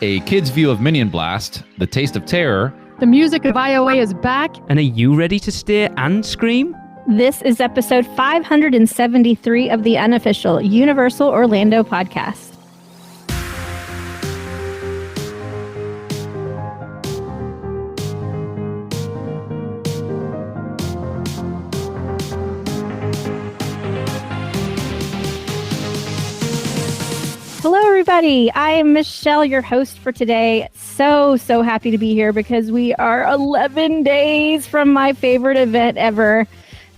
A kid's view of Minion Blast, the taste of terror. The music of IOA is back. And are you ready to stare and scream? This is episode 573 of the Unofficial Universal Orlando Podcast. Hello, everybody. I am Michelle, your host for today. So happy to be here because we are 11 days from my favorite event ever.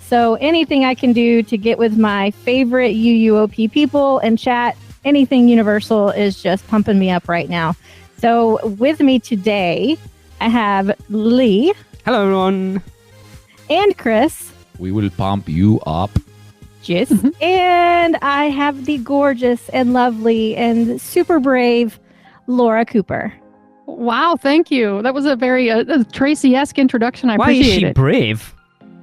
So anything I can do to get with my favorite UUOP people and chat, anything Universal is just pumping me up right now. So with me today, I have Lee. Hello, everyone. And Chris. We will pump you up. Yes. And I have the gorgeous and lovely and super brave Laura Cooper. Wow, thank you. That was a very Tracy-esque introduction. I Why appreciate is she it. brave?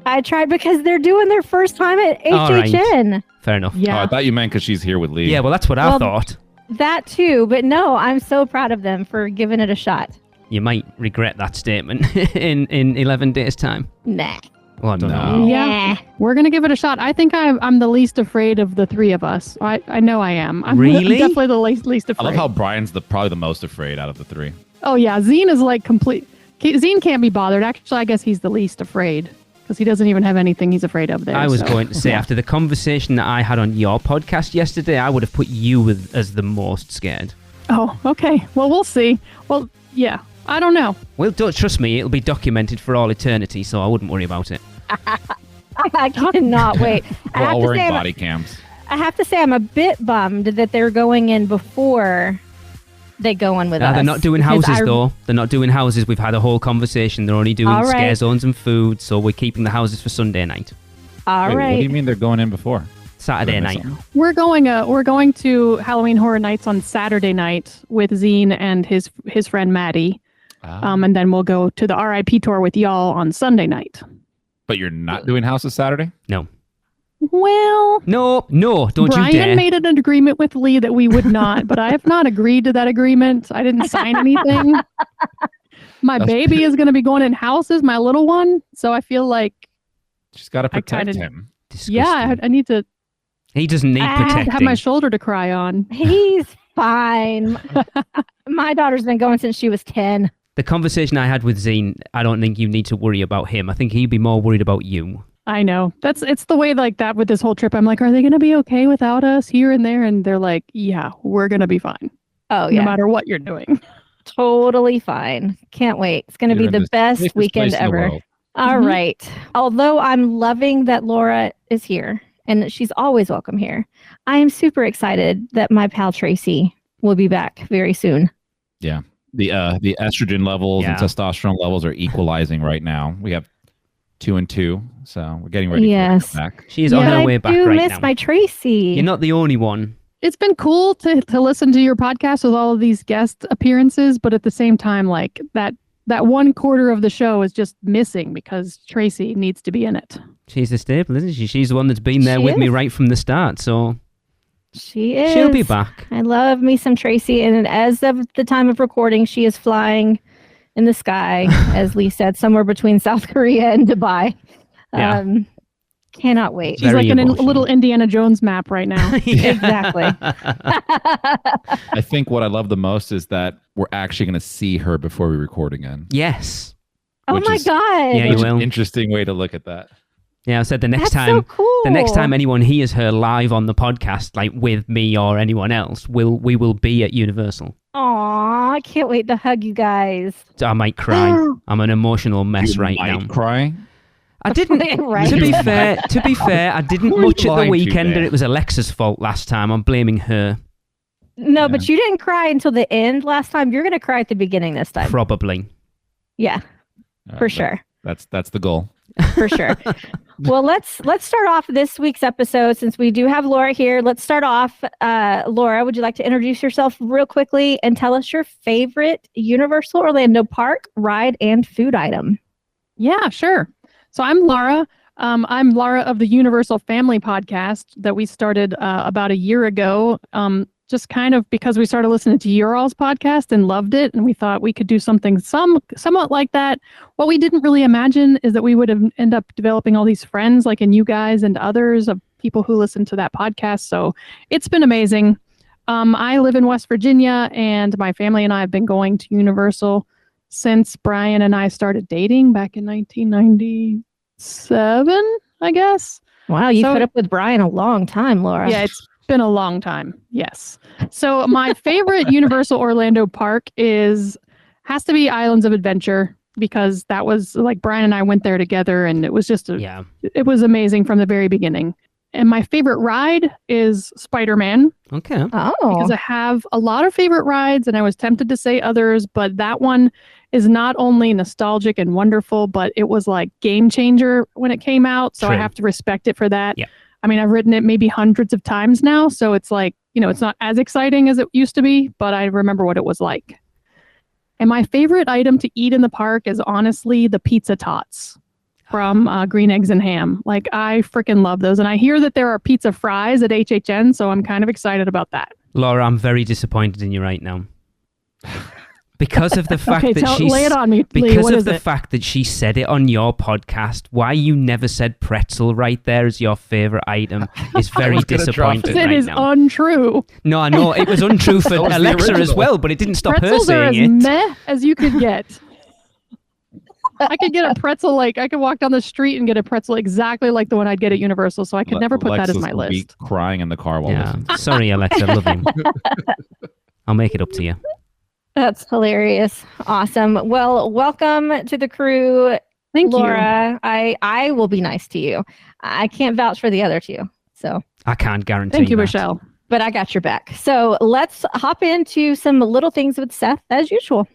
I tried because they're doing their first time at HHN. Right. Fair enough. Yeah. Oh, I thought you meant because she's here with Lee. Yeah, well, that's what I thought. That too, but no, I'm so proud of them for giving it a shot. You might regret that statement in 11 days' time. Nah. Well, I don't No. know. Yeah, we're going to give it a shot. I think I'm the least afraid of the three of us. I know I am. I'm Really? definitely the least I afraid. love how Brian's probably the most afraid out of the three. Oh, yeah. Zine is like complete. Zine can't be bothered. Actually, I guess he's the least afraid because he doesn't even have anything he's afraid of there. I was so. going to say, after the conversation that I had on your podcast yesterday, I would have put you as the most scared. Oh, okay. Well, we'll see. Well, yeah. I don't know. Well, don't trust me. It'll be documented for all eternity, so I wouldn't worry about it. I cannot wait. We're all wearing body cams. I have to say I'm a bit bummed that they're going in before they go in with us. They're not doing houses, though. They're not doing houses. We've had a whole conversation. They're only doing scare zones and food, so we're keeping the houses for Sunday night. All Wait, right. What do you mean they're going in before? Saturday night. We're going to Halloween Horror Nights on Saturday night with Zine and his friend Maddie. And then we'll go to the RIP tour with y'all on Sunday night. But you're not doing houses Saturday? No. Well, No, don't Brian you dare. made an agreement with Lee that we would not, but I have not agreed to that agreement. I didn't sign anything. My baby is going to be going in houses, my little one. So I feel like She's got to protect him. Disgusting. yeah, I need to He doesn't need protecting. have my shoulder to cry on. He's fine. My daughter's been going since she was 10. The conversation I had with Zine, I don't think you need to worry about him. I think he'd be more worried about you. I know. It's the way like that with this whole trip. I'm like, are they going to be okay without us here and there? And they're like, yeah, we're going to be fine. Oh, yeah. No matter what you're doing. Totally fine. Can't wait. It's going to be the best weekend ever. All right. Although I'm loving that Laura is here and she's always welcome here, I am super excited that my pal Tracy will be back very soon. Yeah. The estrogen levels and testosterone levels are equalizing right now. We have 2 and 2, so we're getting ready for her back. She's on her way back right now. I do miss my Tracy. You're not the only one. It's been cool to listen to your podcast with all of these guest appearances, but at the same time, like that 1/4 of the show is just missing because Tracy needs to be in it. She's the staple, isn't she? She's the one that's been there with me right from the start, so she is. She'll be back. I love me some Tracy, and as of the time of recording, she is flying in the sky, as Lee said, somewhere between South Korea and Dubai. Yeah. Cannot wait. She's like in a little Indiana Jones map right now. Exactly. I think what I love the most is that we're actually going to see her before we record again. Yes. Oh my God. Yeah, you will. Interesting way to look at that. Yeah, I said the next That's time, so cool. the next time anyone hears her live on the podcast, like with me or anyone else, we will be at Universal. Aw, I can't wait to hug you guys. So I might cry. I'm an emotional mess You right might now. cry. I didn't. Right. To be fair, I didn't much at the lying to weekend, there? and it was Alexa's fault last time. I'm blaming her. No, but you didn't cry until the end last time. You're going to cry at the beginning this time. Probably. Yeah, for sure. That's the goal. For sure. Well, let's start off this week's episode since we do have Laura here. Let's start off. Laura, would you like to introduce yourself real quickly and tell us your favorite Universal Orlando park, ride, and food item? Yeah, sure. So I'm Laura. I'm Laura of the Universal Family Podcast that we started about a year ago just kind of because we started listening to your all's podcast and loved it, and we thought we could do something somewhat like that. What we didn't really imagine is that we would end up developing all these friends, like in you guys and others of people who listen to that podcast. So it's been amazing. I live in West Virginia, and my family and I have been going to Universal since Brian and I started dating back in 1997, I guess. Wow, you put up with Brian a long time, Laura. Yeah, it's been a long time. Yes. So my favorite Universal Orlando park has to be Islands of Adventure, because that was like Brian and I went there together, and it was just it was amazing from the very beginning. And my favorite ride is Spider-Man. Okay. Oh. Because I have a lot of favorite rides, and I was tempted to say others, but that one is not only nostalgic and wonderful, but it was like game changer when it came out. So I have to respect it for that. Yeah. I mean, I've ridden it maybe hundreds of times now. So it's like, it's not as exciting as it used to be, but I remember what it was like. And my favorite item to eat in the park is honestly the pizza tots from Green Eggs and Ham. Like, I freaking love those. And I hear that there are pizza fries at HHN, so I'm kind of excited about that. Laura, I'm very disappointed in you right now. Because of the fact lay it on me, Lee. Because of the fact that she said it on your podcast, why you never said pretzel right there as your favorite item is very disappointing. It is untrue. No, I know it was untrue for Alexa as well, but it didn't stop Pretzels her saying it. Pretzels are as meh as you could get. I could get a pretzel, I could walk down the street and get a pretzel exactly like the one I'd get at Universal, so I could never put that as my list. Crying in the car while listening. Sorry, Alexa, love you. I'll make it up to you. That's hilarious. Awesome. Well, welcome to the crew. Thank Laura. I will be nice to you. I can't vouch for the other two, so. I can't guarantee Thank you, that. Michelle. But I got your back. So let's hop into some little things with Seth, as usual.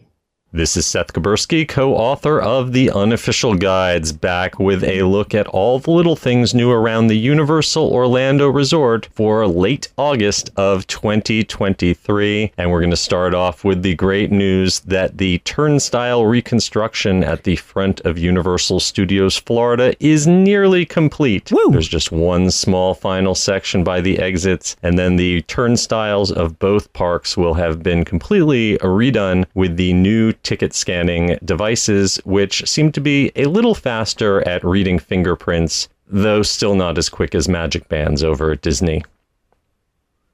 This is Seth Gabursky, co-author of the Unofficial Guides, back with a look at all the little things new around the Universal Orlando Resort for late August of 2023. And we're going to start off with the great news that the turnstile reconstruction at the front of Universal Studios Florida is nearly complete. Woo! There's just one small final section by the exits, and then the turnstiles of both parks will have been completely redone with the new ticket scanning devices, which seem to be a little faster at reading fingerprints, though still not as quick as Magic Bands over at Disney.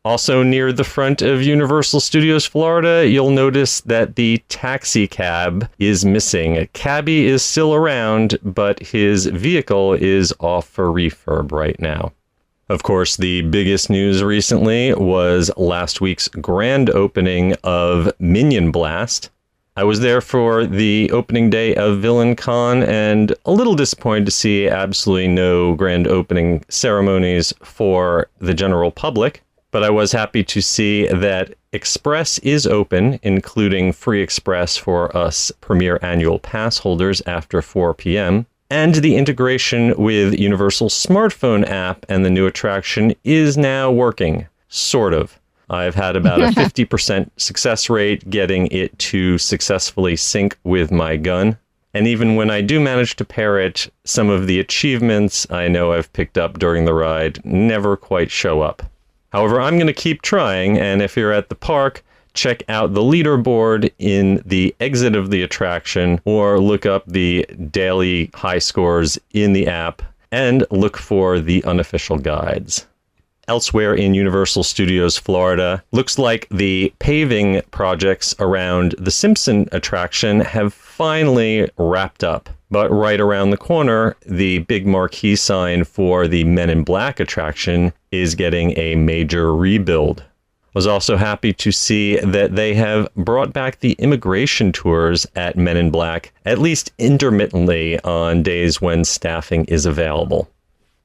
Also near the front of Universal Studios Florida, you'll notice that the taxi cab is missing. Cabby is still around, but his vehicle is off for refurb right now. Of course, the biggest news recently was last week's grand opening of Minion Blast. I was there for the opening day of VillainCon and a little disappointed to see absolutely no grand opening ceremonies for the general public, but I was happy to see that Express is open, including free Express for us Premier Annual Pass holders after 4 p.m., and the integration with Universal smartphone app and the new attraction is now working, sort of. I've had about a 50% success rate getting it to successfully sync with my gun. And even when I do manage to pair it, some of the achievements I know I've picked up during the ride never quite show up. However, I'm going to keep trying, and if you're at the park, check out the leaderboard in the exit of the attraction, or look up the daily high scores in the app, and look for the unofficial guides. Elsewhere in Universal Studios Florida, looks like the paving projects around the Simpson attraction have finally wrapped up. But right around the corner, the big marquee sign for the Men in Black attraction is getting a major rebuild. I was also happy to see that they have brought back the immigration tours at Men in Black, at least intermittently on days when staffing is available.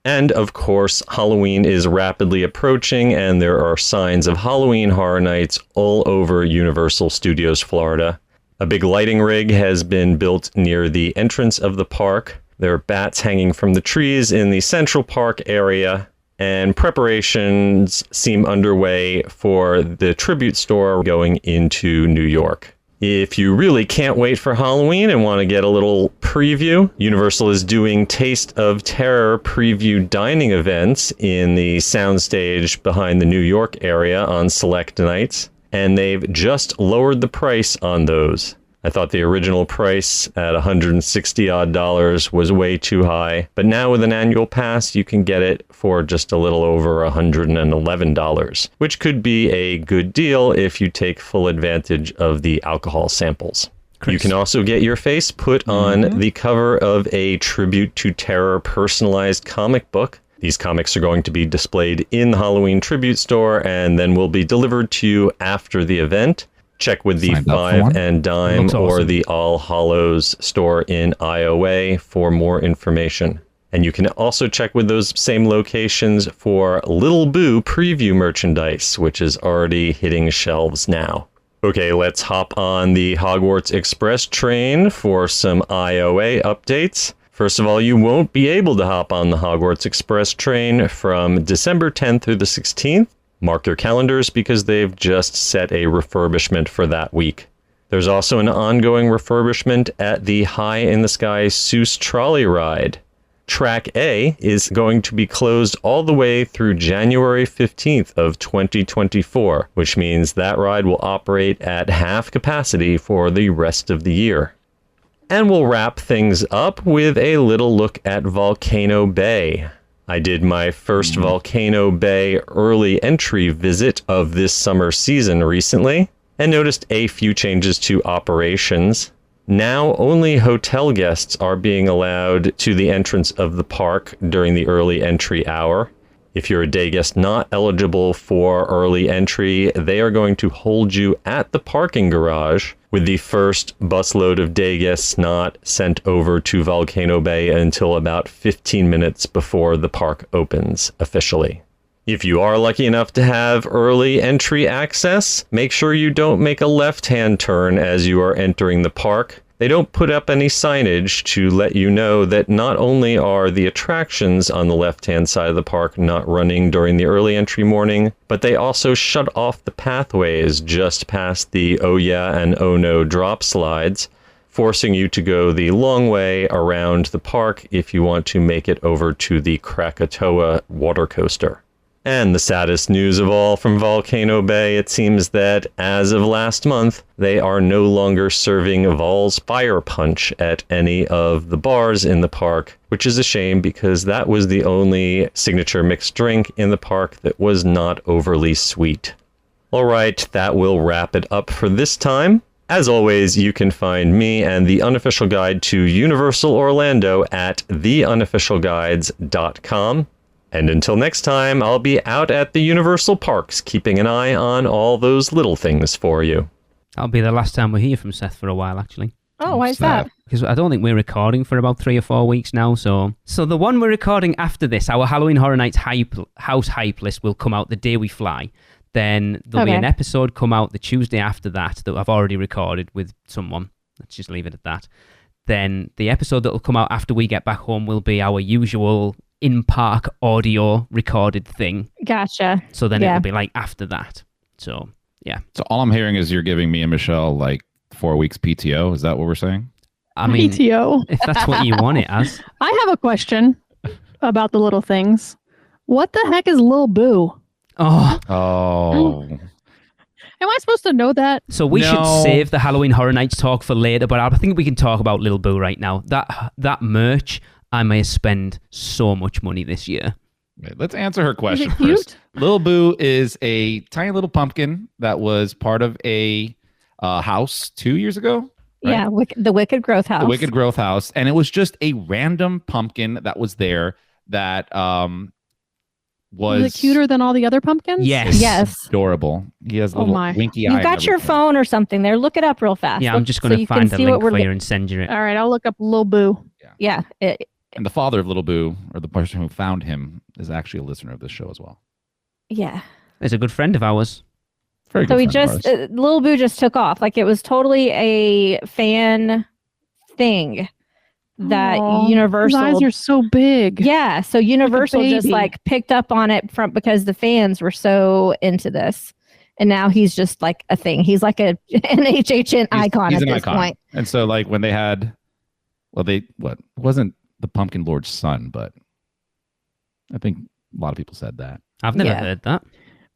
And of course, Halloween is rapidly approaching, and there are signs of Halloween Horror Nights all over Universal Studios Florida. A big lighting rig has been built near the entrance of the park. There are bats hanging from the trees in the Central Park area, and preparations seem underway for the tribute store going into New York. If you really can't wait for Halloween and want to get a little preview, Universal is doing Taste of Terror preview dining events in the soundstage behind the New York area on select nights, and they've just lowered the price on those. I thought the original price at $160 was way too high, but now with an annual pass, you can get it for just a little over $111, which could be a good deal if you take full advantage of the alcohol samples. Chris. You can also get your face put on the cover of a Tribute to Terror personalized comic book. These comics are going to be displayed in the Halloween Tribute store and then will be delivered to you after the event. Check with the Five and Dime or the All Hallows store in IOA for more information. And you can also check with those same locations for Little Boo preview merchandise, which is already hitting shelves now. Okay, let's hop on the Hogwarts Express train for some IOA updates. First of all, you won't be able to hop on the Hogwarts Express train from December 10th through the 16th. Mark your calendars because they've just set a refurbishment for that week. There's also an ongoing refurbishment at the High in the Sky Seuss trolley ride. Track A is going to be closed all the way through January 15th of 2024, which means that ride will operate at half capacity for the rest of the year. And we'll wrap things up with a little look at Volcano Bay. I did my first Volcano Bay early entry visit of this summer season recently and noticed a few changes to operations. Now only hotel guests are being allowed to the entrance of the park during the early entry hour. If you're a day guest not eligible for early entry, they are going to hold you at the parking garage, with the first busload of day guests not sent over to Volcano Bay until about 15 minutes before the park opens officially. If you are lucky enough to have early entry access, make sure you don't make a left-hand turn as you are entering the park. They don't put up any signage to let you know that not only are the attractions on the left-hand side of the park not running during the early entry morning, but they also shut off the pathways just past the Oh Yeah and Oh No drop slides, forcing you to go the long way around the park if you want to make it over to the Krakatoa water coaster. And the saddest news of all from Volcano Bay, it seems that as of last month, they are no longer serving Vol's Fire Punch at any of the bars in the park, which is a shame because that was the only signature mixed drink in the park that was not overly sweet. All right, that will wrap it up for this time. As always, you can find me and the unofficial guide to Universal Orlando at theunofficialguides.com. And until next time, I'll be out at the Universal Parks, keeping an eye on all those little things for you. That'll be the last time we hear from Seth for a while, actually. Oh, why is that? Because I don't think we're recording for about 3 or 4 weeks now. So the one we're recording after this, our Halloween Horror Nights house hype list will come out the day we fly. Then there'll be an episode come out the Tuesday after that I've already recorded with someone. Let's just leave it at that. Then the episode that will come out after we get back home will be our usual in-park audio recorded thing. Gotcha. So then it'll be like after that. So, yeah. So all I'm hearing is you're giving me and Michelle like 4 weeks PTO. Is that what we're saying? I mean, PTO. If that's what you want it as. I have a question about the little things. What the heck is Lil Boo? Oh. Am I supposed to know that? So we should save the Halloween Horror Nights talk for later, but I think we can talk about Lil Boo right now. That merch, I may spend so much money this year. Let's answer her question first. Lil Boo is a tiny little pumpkin that was part of a house 2 years ago. Right? Yeah, the Wicked Growth House. The Wicked Growth House. And it was just a random pumpkin that was there that was it cuter than all the other pumpkins? Yes. Adorable. He has a little winky eye. You got your phone or something there. Look it up real fast. Yeah, I'm just going to find a link for you and send you it. All right, I'll look up Lil Boo. Yeah. And the father of Little Boo, or the person who found him, is actually a listener of this show as well. Yeah. He's a good friend of ours. Very good friend of ours. Lil Boo just took off. Like, it was totally a fan thing that Universal... His eyes are so big. Yeah, so Universal just like picked up on it because the fans were so into this. And now he's just like a thing. He's like an HHN icon at this point. And so like when they had, it wasn't the Pumpkin Lord's son, but I think a lot of people said that. I've never heard that.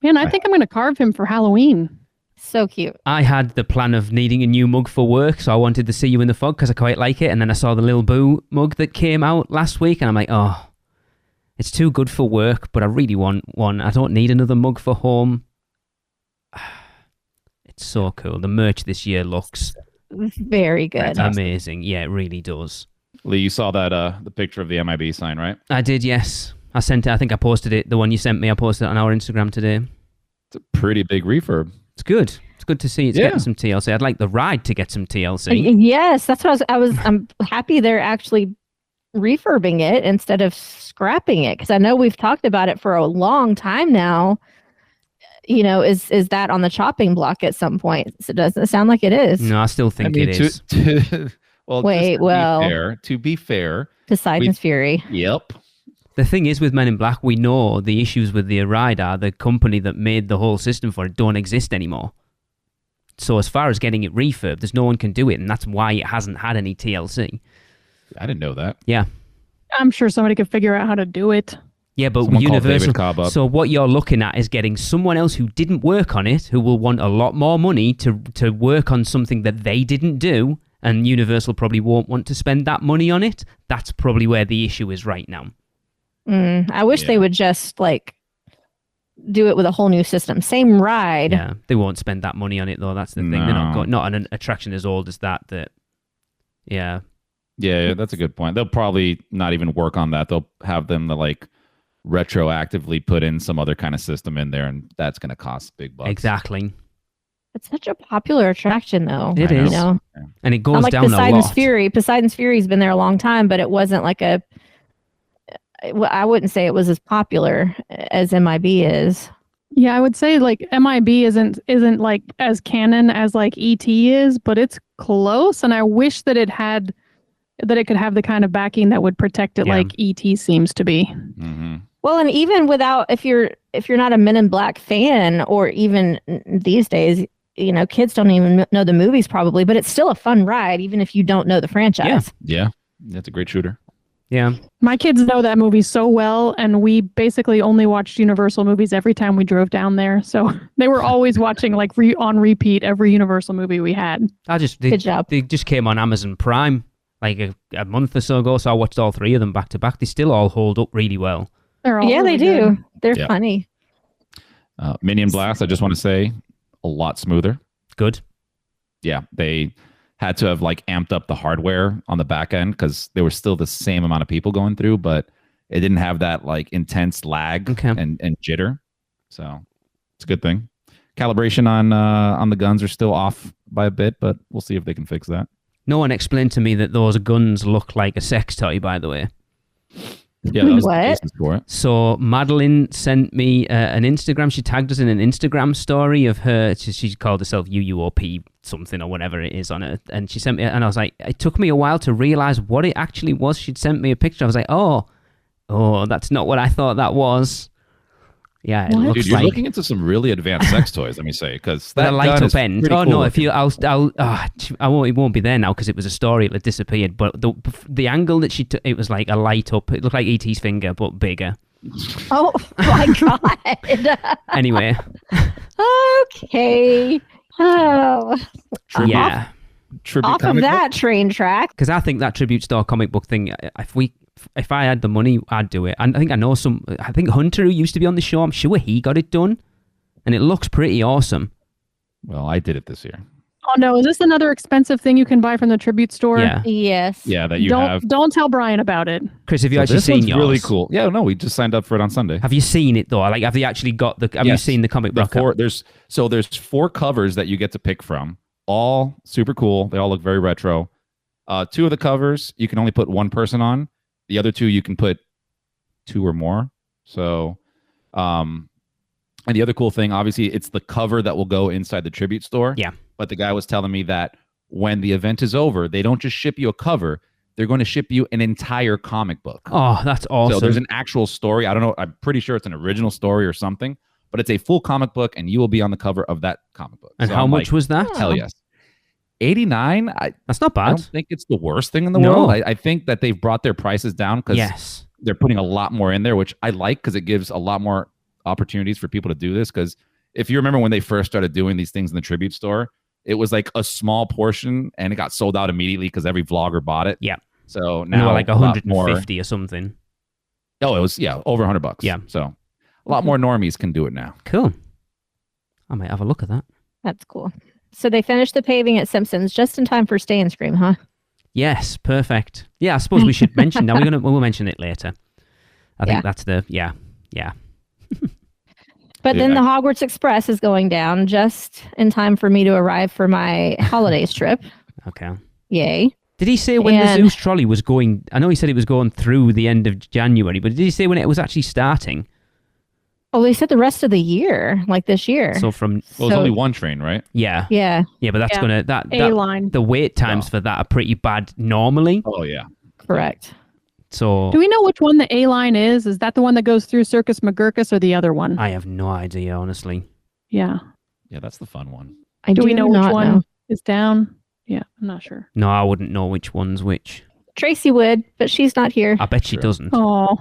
Man, I think I'm going to carve him for Halloween. So cute. I had the plan of needing a new mug for work, so I wanted to see you in the fog because I quite like it. And then I saw the Lil Boo mug that came out last week, and I'm like, oh, it's too good for work, but I really want one. I don't need another mug for home. It's so cool. The merch this year looks very good. Amazing. Yeah, it really does. Lee, you saw that the picture of the MIB sign, right? I did, yes. I sent it. I think I posted it. The one you sent me, I posted it on our Instagram today. It's a pretty big refurb. It's good. It's good to see it's getting some TLC. I'd like the ride to get some TLC. Yes, that's what I'm happy they're actually refurbing it instead of scrapping it, because I know we've talked about it for a long time now. You know, is that on the chopping block at some point? So it doesn't sound like it is. No, I still think it is. To be fair, Poseidon's Fury. Yep. The thing is, with Men in Black, we know the issues with the ride are the company that made the whole system for it don't exist anymore. So as far as getting it refurbed, there's no one can do it, and that's why it hasn't had any TLC. I didn't know that. Yeah. I'm sure somebody could figure out how to do it. Yeah, but Universal. So what you're looking at is getting someone else who didn't work on it, who will want a lot more money to work on something that they didn't do, and Universal probably won't want to spend that money on it. That's probably where the issue is right now. I wish they would just like do it with a whole new system. Same ride. Yeah, they won't spend that money on it though. That's the thing. They're not an attraction as old as that. Yeah, that's a good point. They'll probably not even work on that. They'll have them to like retroactively put in some other kind of system in there, and that's going to cost big bucks. Exactly. It's such a popular attraction, though. It is, and it goes down Poseidon's a lot. Fury. Poseidon's Fury's been there a long time, but it wasn't like I wouldn't say it was as popular as MIB is. Yeah, I would say like MIB isn't like as canon as like ET is, but it's close. And I wish that it could have the kind of backing that would protect it like ET seems to be. Mm-hmm. Well, and even without, if you're not a Men in Black fan, or even these days, you know, kids don't even know the movies probably, but it's still a fun ride, even if you don't know the franchise. Yeah, that's a great shooter. Yeah. My kids know that movie so well, and we basically only watched Universal movies every time we drove down there. So they were always watching like on repeat every Universal movie we had. Good job. They just came on Amazon Prime like a month or so ago, so I watched all three of them back to back. They still all hold up really well. They're all really they do. Good. They're funny. Minion Blast, I just want to say, a lot smoother. Good. Yeah, they had to have like amped up the hardware on the back end because there was still the same amount of people going through, but it didn't have that like intense lag and jitter. So it's a good thing. Calibration on the guns are still off by a bit, but we'll see if they can fix that. No one explained to me that those guns look like a sex toy, by the way. Yeah, that was What? the basis for it. So Madeline sent me an Instagram. She tagged us in an Instagram story of her. She called herself UUOP something or whatever it is on it. And she sent me, and I was like, it took me a while to realize what it actually was. She'd sent me a picture. I was like, oh, that's not what I thought that was. Yeah, it looks Dude, you're like looking into some really advanced sex toys. Let me say, because that a light gun up is end. pretty Oh cool. no! If you, it won't be there now because it was a story. It disappeared. But the angle that she took, it was like a light up. It looked like ET's finger, but bigger. Oh my God. Anyway. Okay. Oh. Yeah. Off of that train track. Because I think that tribute store comic book thing, if I had the money, I'd do it. And I think Hunter, who used to be on the show, I'm sure he got it done. And it looks pretty awesome. Well, I did it this year. Oh no, is this another expensive thing you can buy from the tribute store? Yeah. Yes. Yeah, that you have. Don't tell Brian about it. Chris, have you actually seen yours? Really cool. Yeah, no, we just signed up for it on Sunday. Have you seen it though? Like, have you actually got have you seen the comic book? There's 4 covers that you get to pick from. All super cool. They all look very retro. 2 of the covers you can only put one person on. The other 2 you can put 2 or more. So, and the other cool thing, obviously, it's the cover that will go inside the tribute store. Yeah. But the guy was telling me that when the event is over, they don't just ship you a cover. They're going to ship you an entire comic book. Oh, that's awesome. So there's an actual story. I don't know. I'm pretty sure it's an original story or something. but it's a full comic book, and you will be on the cover of that comic book. And So how I'm much like, was that? Hell yes. 89. That's not I bad. don't think it's the worst thing in the No. world. I think that they've brought their prices down because Yes. they're putting a lot more in there, which I like because it gives a lot more opportunities for people to do this. Because if you remember when they first started doing these things in the tribute store, it was like a small portion and it got sold out immediately because every vlogger bought it. Yeah. So And they now were like a lot 150 more. or something. Oh, it was over $100. Yeah. So a lot more normies can do it now. Cool. I might have a look at that. That's cool. So they finished the paving at Simpsons just in time for Stay and Scream, huh? Yes, perfect. Yeah, I suppose we should mention that. We'll mention it later. I think that's the yeah. But then the Hogwarts Express is going down just in time for me to arrive for my holidays trip. Okay. Yay. Did he say when the Zeus trolley was going? I know he said it was going through the end of January, but did he say when it was actually starting? Oh, they said the rest of the year, like this year. So from Well, it's only one train, right? yeah, but that's gonna that A-line. the wait times for that are pretty bad normally. Oh, yeah. Correct. So Do we know which one the A line is? Is that the one that goes through Circus McGurkus or the other one? I have no idea, honestly. Yeah. Yeah, that's the fun one. Do we know which not one know. is down? Yeah, I'm not sure. No, I wouldn't know which one's which. Tracy would, but she's not here. I bet she Sure. doesn't. Oh,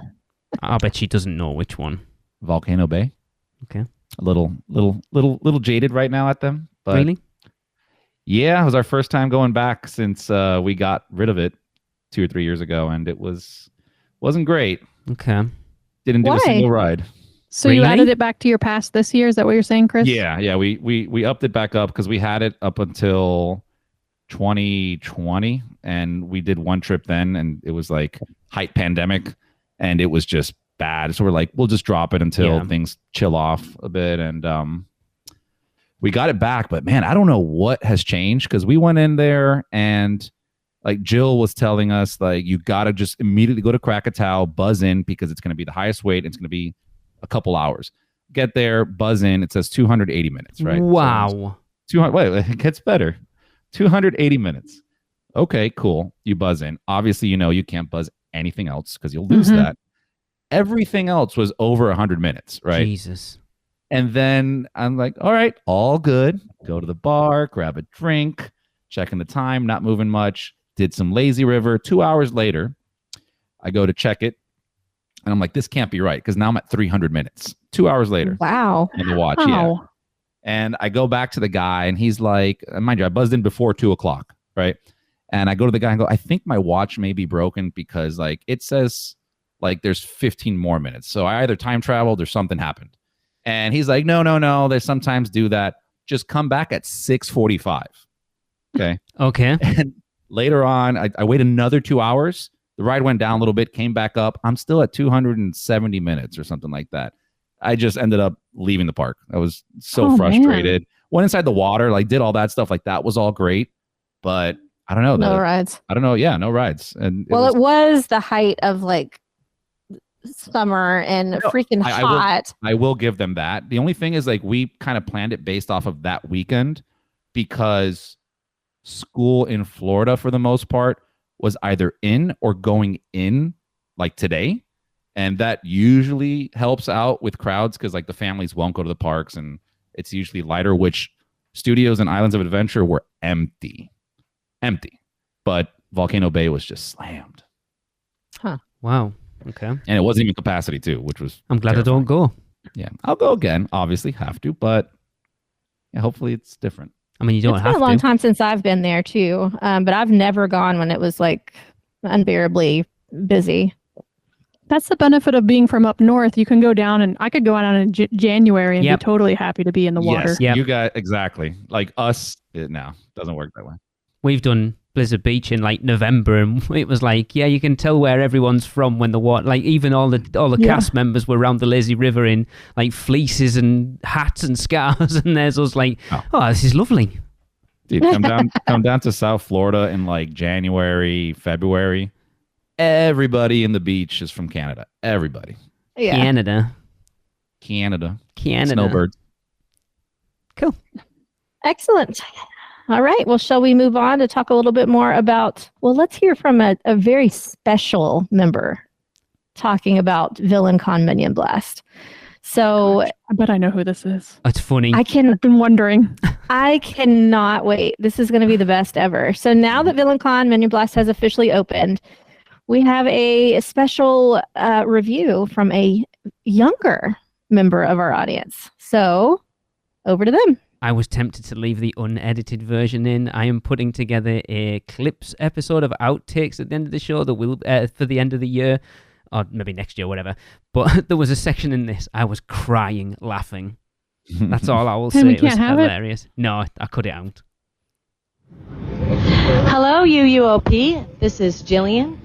I bet she doesn't know which one. Volcano Bay. Okay. A little jaded right now at them. But Really? yeah, it was our first time going back since we got rid of it 2 or 3 years ago, and it wasn't great. Okay. Didn't do Why? a single ride. so you Really? added it back to your pass this year? Is that what you're saying, Chris? Yeah. We upped it back up because we had it up until 2020, and we did one trip then, and it was like height pandemic, and it was just bad. So we're like, we'll just drop it until Yeah. things chill off a bit, and we got it back. But man, I don't know what has changed because we went in there and like Jill was telling us, like, you got to just immediately go to Krakatoa, buzz in because it's going to be the highest wait. It's going to be a couple hours. Get there, buzz in. It says 280 minutes, right? Wow. So 200. Wait, it gets better. 280 minutes. Okay, cool. You buzz in. Obviously, you can't buzz anything else because you'll lose that. Everything else was over 100 minutes, right? Jesus. And then I'm like, all right, all good. Go to the bar, grab a drink, checking the time, not moving much. Did some lazy river. 2 hours later, I go to check it. And I'm like, this can't be right because now I'm at 300 minutes. 2 hours later Wow. on the watch. Yeah. Wow. And I go back to the guy and he's like, mind you, I buzzed in before 2:00, right? And I go to the guy and go, I think my watch may be broken because like it says like there's 15 more minutes. So I either time traveled or something happened. And he's like, no. They sometimes do that. Just come back at 6:45. Okay. Okay. And later on, I wait another 2 hours. The ride went down a little bit, came back up. I'm still at 270 minutes or something like that. I just ended up leaving the park. I was so frustrated. Went inside the water, like did all that stuff. Like that was all great. But I don't know. No rides. I don't know. Yeah, no rides. And It was the height of like summer and freaking hot. I will give them that. The only thing is like we kind of planned it based off of that weekend because school in Florida for the most part was either in or going in like today. And that usually helps out with crowds because like the families won't go to the parks and it's usually lighter, which Studios and Islands of Adventure were empty. But Volcano Bay was just slammed. Wow. Okay. And it wasn't even capacity too, which was I'm glad terrifying. I don't go. Yeah, I'll go again. Obviously, have to, but yeah, hopefully it's different. I mean, you don't It's have been a long to. time since I've been there too, but I've never gone when it was like unbearably busy. That's the benefit of being from up north. You can go down, and I could go out in January and Yep. be totally happy to be in the water. Yes, Yep. you got exactly like us. No, doesn't work that way. We've done Blizzard Beach in like November, and it was like, yeah, you can tell where everyone's from when the water, like even all the Yeah. cast members were around the lazy river in like fleeces and hats and scarves, and there's us like, oh, this is lovely. Dude, come down to South Florida in like January, February. Everybody in the beach is from Canada. Everybody. Yeah. Canada. Snowbirds. Cool. Excellent. All right. Well, shall we move on to talk a little bit more about, well, let's hear from a very special member talking about VillainCon Minion Blast. So I bet I know who this is. It's funny. I've been wondering. I cannot wait. This is going to be the best ever. So now that VillainCon Minion Blast has officially opened, we have a special review from a younger member of our audience. So over to them. I was tempted to leave the unedited version in. I am putting together a clips episode of outtakes at the end of the show that will for the end of the year, or maybe next year, whatever. But there was a section in this. I was crying, laughing. That's all I will say. We It was can't have hilarious. No, I cut it out. Hello, UUOP. This is Jillian.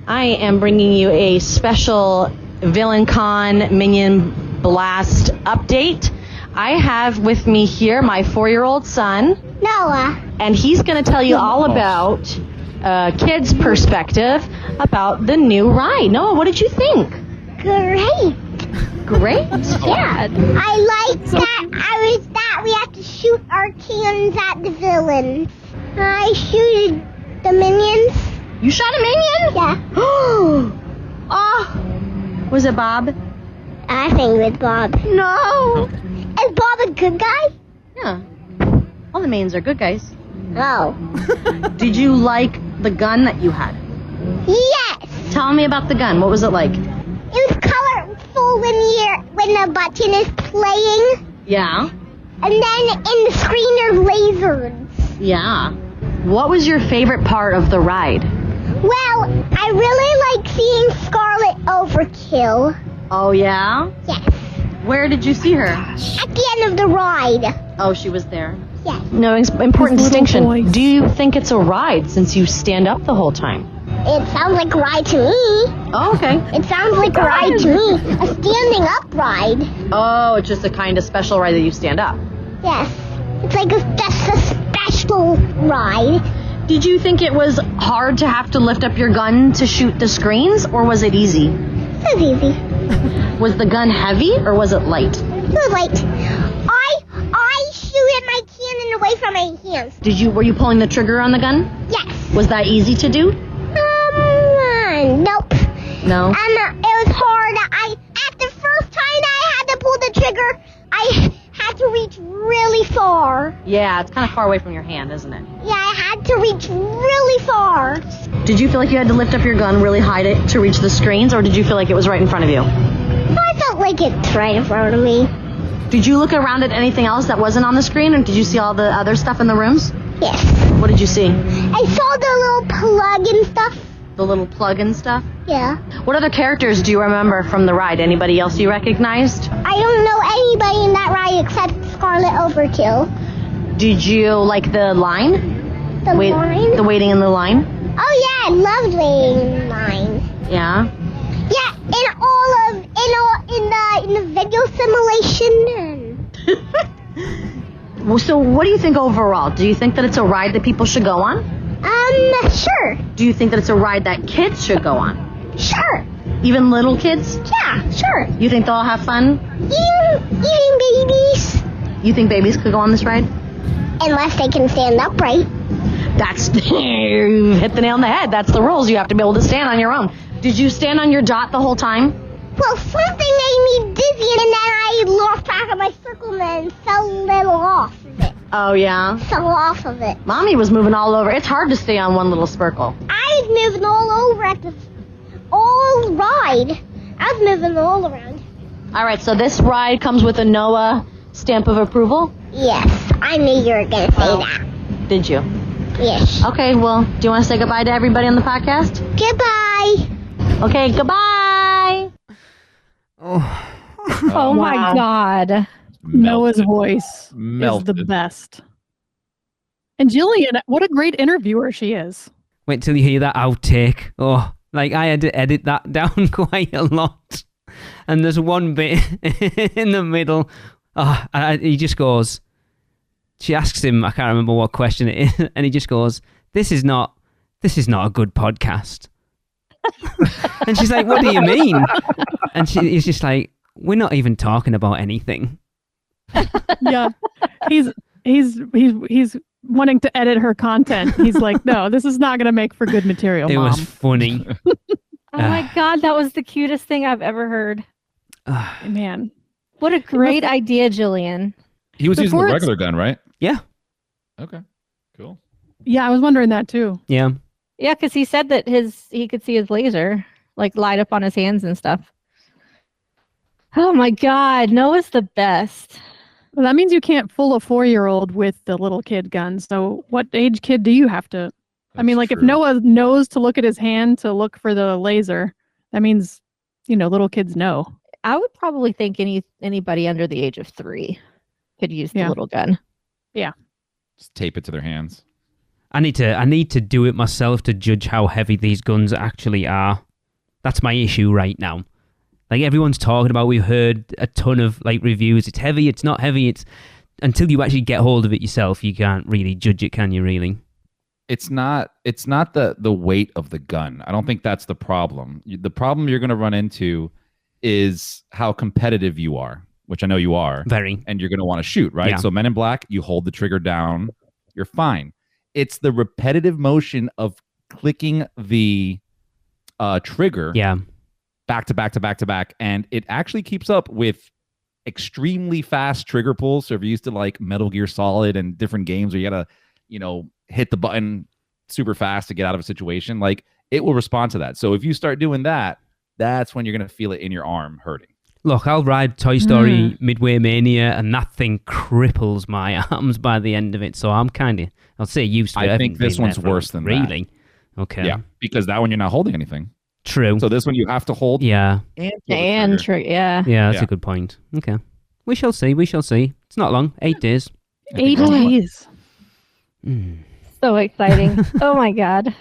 I am bringing you a special VillainCon Minion Blast update. I have with me here my 4-year-old son, Noah. and he's going to tell you all about kids' perspective about the new ride. Noah, what did you think? Great. Great. Yeah. I like that we have to shoot our cannons at the villains. I shooted the minions. You shot a minion? Yeah. Oh, was it Bob? I think it was Bob. No. Is Bob a good guy? Yeah. All the minions are good guys. Oh. Did you like the gun that you had? Yes. Tell me about the gun. What was it like? It was colorful when the button is playing. Yeah. And then in the screen there's lasers. Yeah. What was your favorite part of the ride? Well, I really like seeing Scarlet Overkill. Oh, yeah? Yes. Where did you see her? At the end of the ride. Oh, she was there. Yes. No, important His little distinction. voice. Do you think it's a ride since you stand up the whole time? It sounds like a ride to me. Oh, okay. It sounds like a ride to me. A standing up ride. Oh, it's just a kind of special ride that you stand up. Yes. It's like just a special ride. Did you think it was hard to have to lift up your gun to shoot the screens, or was it easy? It was easy. Was the gun heavy, or was it light? It was light. I shooted my cannon away from my hands. Were you pulling the trigger on the gun? Yes. Was that easy to do? Nope. No. It was hard. At the first time I had to pull the trigger, I had to reach really far. Yeah, it's kind of far away from your hand, isn't it? Yeah, I had to reach really far. Did you feel like you had to lift up your gun really high to reach the screens, or did you feel like it was right in front of you? I felt like it's right in front of me. Did you look around at anything else that wasn't on the screen, or did you see all the other stuff in the rooms? Yes. What did you see? I saw the little plug and stuff. The little plug-in stuff? Yeah. What other characters do you remember from the ride? Anybody else you recognized? I don't know anybody in that ride except Scarlet Overkill. Did you like the line? The line? The waiting in the line? Oh yeah, I loved waiting in line. Yeah? Yeah, in the video simulation. Well, so what do you think overall? Do you think that it's a ride that people should go on? Sure. Do you think that it's a ride that kids should go on? Sure. Even little kids? Yeah, sure. You think they'll have fun? Eating babies. You think babies could go on this ride? Unless they can stand upright. That's you hit the nail on the head. That's the rules. You have to be able to stand on your own. Did you stand on your dot the whole time? Well, something made me dizzy, and then I lost track of my circle and fell a little off of it. Oh, yeah? Fell off of it. Mommy was moving all over. It's hard to stay on one little circle. I was moving all over at the all ride. I was moving all around. All right, so this ride comes with a NOAA stamp of approval? Yes, I knew you were going to say that. Did you? Yes. Okay, well, do you want to say goodbye to everybody on the podcast? Goodbye. Okay, goodbye. Oh my God. Noah's voice Melted. is the best. And Jillian, what a great interviewer she is. Wait till you hear that outtake. Oh, like I had to edit that down quite a lot. And there's one bit in the middle. Oh, he just goes, she asks him, I can't remember what question it is, and he just goes, this is not a good podcast. And she's like, what do you mean? And he's just like, we're not even talking about anything. Yeah. He's wanting to edit her content. He's like, no, this is not going to make for good material, It Mom. was funny. Oh my God, that was the cutest thing I've ever heard. Man. What a great idea, Jillian. He was using the Before it's- regular gun, right? Yeah. Okay. Cool. Yeah, I was wondering that too. Yeah. Yeah, because he said that he could see his laser like light up on his hands and stuff. Oh my God, Noah's the best. Well, that means you can't fool a 4-year-old with the little kid gun. So what age kid do you have to? I mean, like if Noah knows to look at his hand to look for the laser, that means, little kids know. I would probably think anybody under the age of 3 could use the little gun. Just tape it to their hands. I need to do it myself to judge how heavy these guns actually are. That's my issue right now. Like everyone's talking about, we've heard a ton of reviews. It's heavy, it's not heavy. It's until you actually get hold of it yourself, you can't really judge it, can you? Really? It's not the weight of the gun. I don't think that's the problem. The problem you're going to run into is how competitive you are, which I know you are. Very. And you're going to want to shoot, right? Yeah. So Men in Black, you hold the trigger down, you're fine. It's the repetitive motion of clicking the trigger back to back to back to back, and it actually keeps up with extremely fast trigger pulls. So if you're used to like Metal Gear Solid and different games where you gotta, hit the button super fast to get out of a situation, like it will respond to that. So if you start doing that, that's when you're gonna feel it in your arm hurting. Look, I'll ride Toy Story Midway Mania, and that thing cripples my arms by the end of it. So I'm I'll say used to it. I think this one's worse than that. Really? Okay. Yeah, because that one you're not holding anything. True. So this one you have to hold. Yeah. And trigger. Yeah. Yeah, that's a good point. Okay. We shall see. It's not long. 8 days. 8 days. So exciting. Oh my God.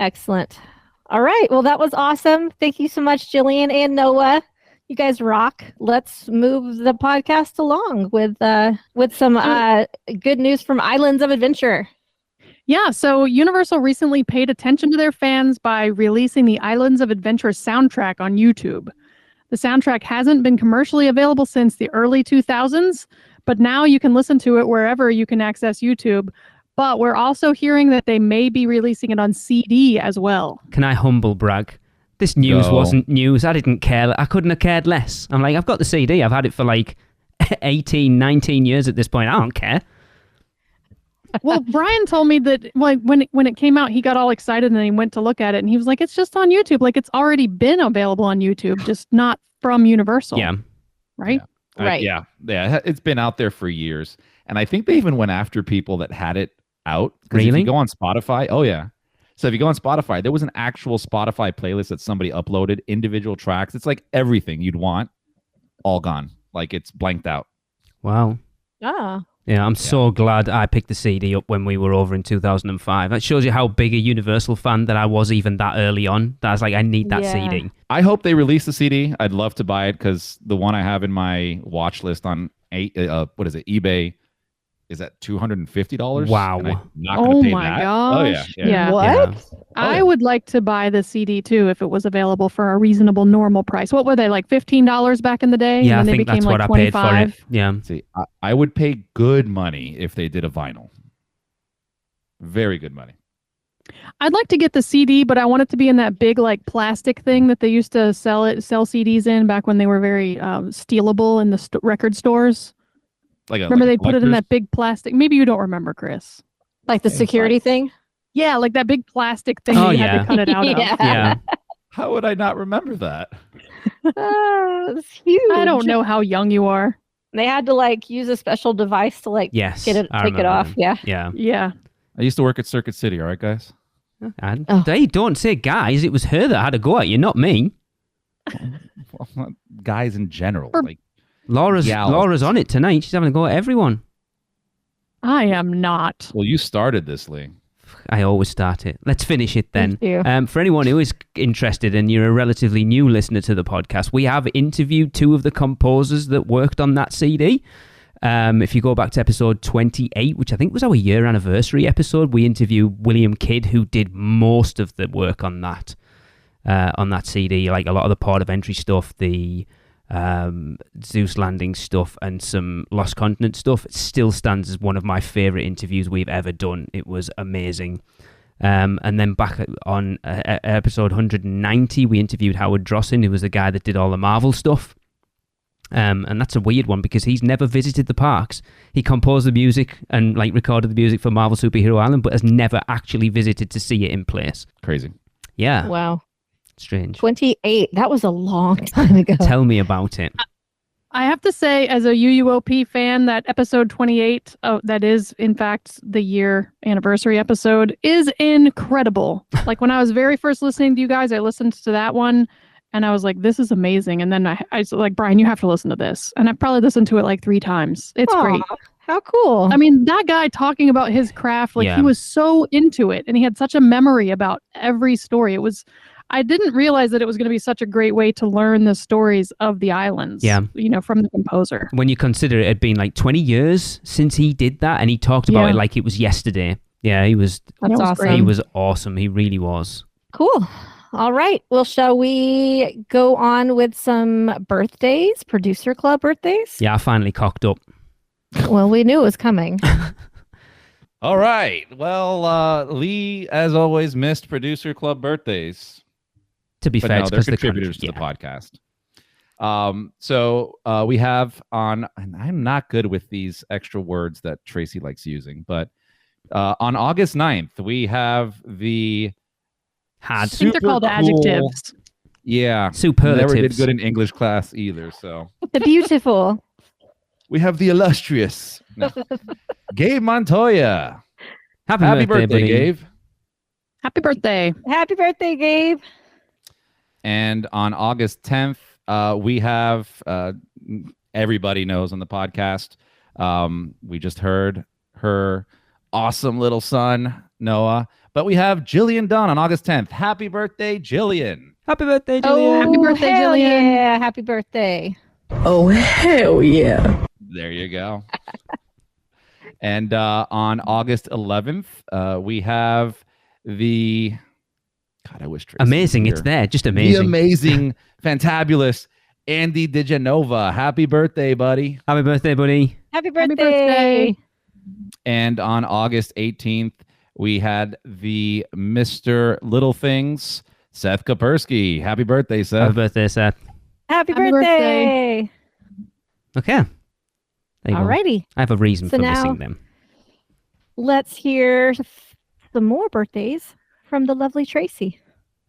Excellent. All right. Well, that was awesome. Thank you so much, Jillian and Noah. You guys rock. Let's move the podcast along with some good news from Islands of Adventure. Yeah, so Universal recently paid attention to their fans by releasing the Islands of Adventure soundtrack on YouTube. The soundtrack hasn't been commercially available since the early 2000s, but now you can listen to it wherever you can access YouTube. But we're also hearing that they may be releasing it on CD as well. Can I humble brag? This news wasn't news. I didn't care. I couldn't have cared less. I'm like, I've got the CD. I've had it for 18, 19 years at this point. I don't care. Well, Brian told me that when it came out, he got all excited and then he went to look at it and he was like, it's just on YouTube. Like it's already been available on YouTube, just not from Universal. Yeah. Right? Yeah. Right. Yeah. It's been out there for years. And I think they even went after people that had it out. Really? If you go on Spotify, so if you go on Spotify, there was an actual Spotify playlist that somebody uploaded, individual tracks. It's like everything you'd want, all gone. Like it's blanked out. Wow. Ah. Yeah, I'm so glad I picked the CD up when we were over in 2005. That shows you how big a Universal fan that I was even that early on. That I was like, I need that CD. I hope they release the CD. I'd love to buy it because the one I have in my watch list on eBay is at $250. Wow. I'm not going to pay my that. gosh. Oh, yeah. What? Yeah. I would like to buy the CD too if it was available for a reasonable normal price. What were they, like $15 back in the day? Yeah, I and then think they became that's what like I paid 25. for it. Yeah. See, I would pay good money if they did a vinyl. Very good money. I'd like to get the CD, but I want it to be in that big like plastic thing that they used to sell CDs in back when they were very stealable in the record stores. Remember they put it in that big plastic. Maybe you don't remember, Chris. Like the security thing? Yeah, like that big plastic thing Oh, that you yeah. had to cut it out of. Yeah. How would I not remember that? It's huge. I don't know how young you are. They had to use a special device to Yes. take it I off. remember. Yeah. Yeah. Yeah. I used to work at Circuit City, all right, guys? And Hey, don't say guys. It was her that had a go at you, not me. Well, not guys in general. Or- Like Laura's on it tonight. She's having a go at everyone. I am not. Well, you started this, Lee. I always start it. Let's finish it then. Thank you. For anyone who is interested and you're a relatively new listener to the podcast, we have interviewed 2 of the composers that worked on that CD. If you go back to episode 28, which I think was our year anniversary episode, we interviewed William Kidd, who did most of the work on that CD, like a lot of the port of entry stuff, the Zeus Landing stuff, and some Lost Continent stuff. It still stands as one of my favorite interviews we've ever done. It was amazing. And then back on episode 190, we interviewed Howard Drossin, who was the guy that did all the Marvel stuff. And that's a weird one because he's never visited the parks. He composed the music and like recorded the music for Marvel Superhero Island, but has never actually visited to see it in place. Crazy. Yeah. Wow. Strange. 28. That was a long time ago. Tell me about it. I have to say, as a UUOP fan, that episode 28, that is, in fact, the year anniversary episode, is incredible. Like, when I was very first listening to you guys, I listened to that one, and I was like, this is amazing. And then I was like, Brian, you have to listen to this. And I've probably listened to it like 3 times. It's great. How cool. I mean, that guy talking about his craft, like, he was so into it, and he had such a memory about every story. I didn't realize that it was going to be such a great way to learn the stories of the islands, from the composer. When you consider it had been like 20 years since he did that, and he talked about it like it was yesterday. Yeah, he was. That's awesome. He was awesome. He really was. Cool. All right. Well, shall we go on with some birthdays, producer club birthdays? Yeah, I finally cocked up. Well, we knew it was coming. All right. Well, Lee, as always, missed producer club birthdays. To be fair, they're contributors to the podcast. So we have on, and I'm not good with these extra words that Tracy likes using, but on August 9th, we have the I think they're called adjectives. Yeah. Superlatives. Never did good in English class either, so. The beautiful. We have the illustrious. No. Gabe Montoya. Happy birthday, buddy. Gabe. Happy birthday. Happy birthday, Gabe. And on August 10th, we have, everybody knows on the podcast, we just heard her awesome little son, Noah. But we have Jillian Dunn on August 10th. Happy birthday, Jillian. Happy birthday, Jillian. Oh, happy birthday, Jillian. Yeah, happy birthday. Oh, hell yeah. There you go. And on August 11th, we have the... God, I wish Tracy amazing. was It's here. there. Just amazing. The amazing, fantabulous Andy DiGenova. Happy birthday, buddy. Happy birthday, buddy. Happy birthday. Happy birthday. And on August 18th, we had the Mr. Little Things, Seth Kapersky. Happy birthday, Seth. Happy birthday, Seth. Happy Happy birthday. Okay. Alrighty. I have a reason So for now- missing them. Let's hear some more birthdays from the lovely Tracy.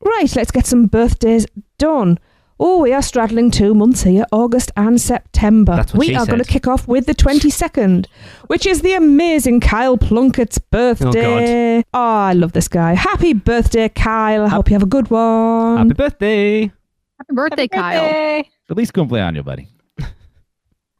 Right, let's get some birthdays done. Oh, we are straddling 2 months here, August and September. That's what we she are going to said. kick off with the 22nd, which is the amazing Kyle Plunkett's birthday. Oh, I love this guy. Happy birthday, Kyle. I hope you have a good one. Happy birthday. Happy birthday, Kyle. Birthday. Feliz cumpleaños, buddy.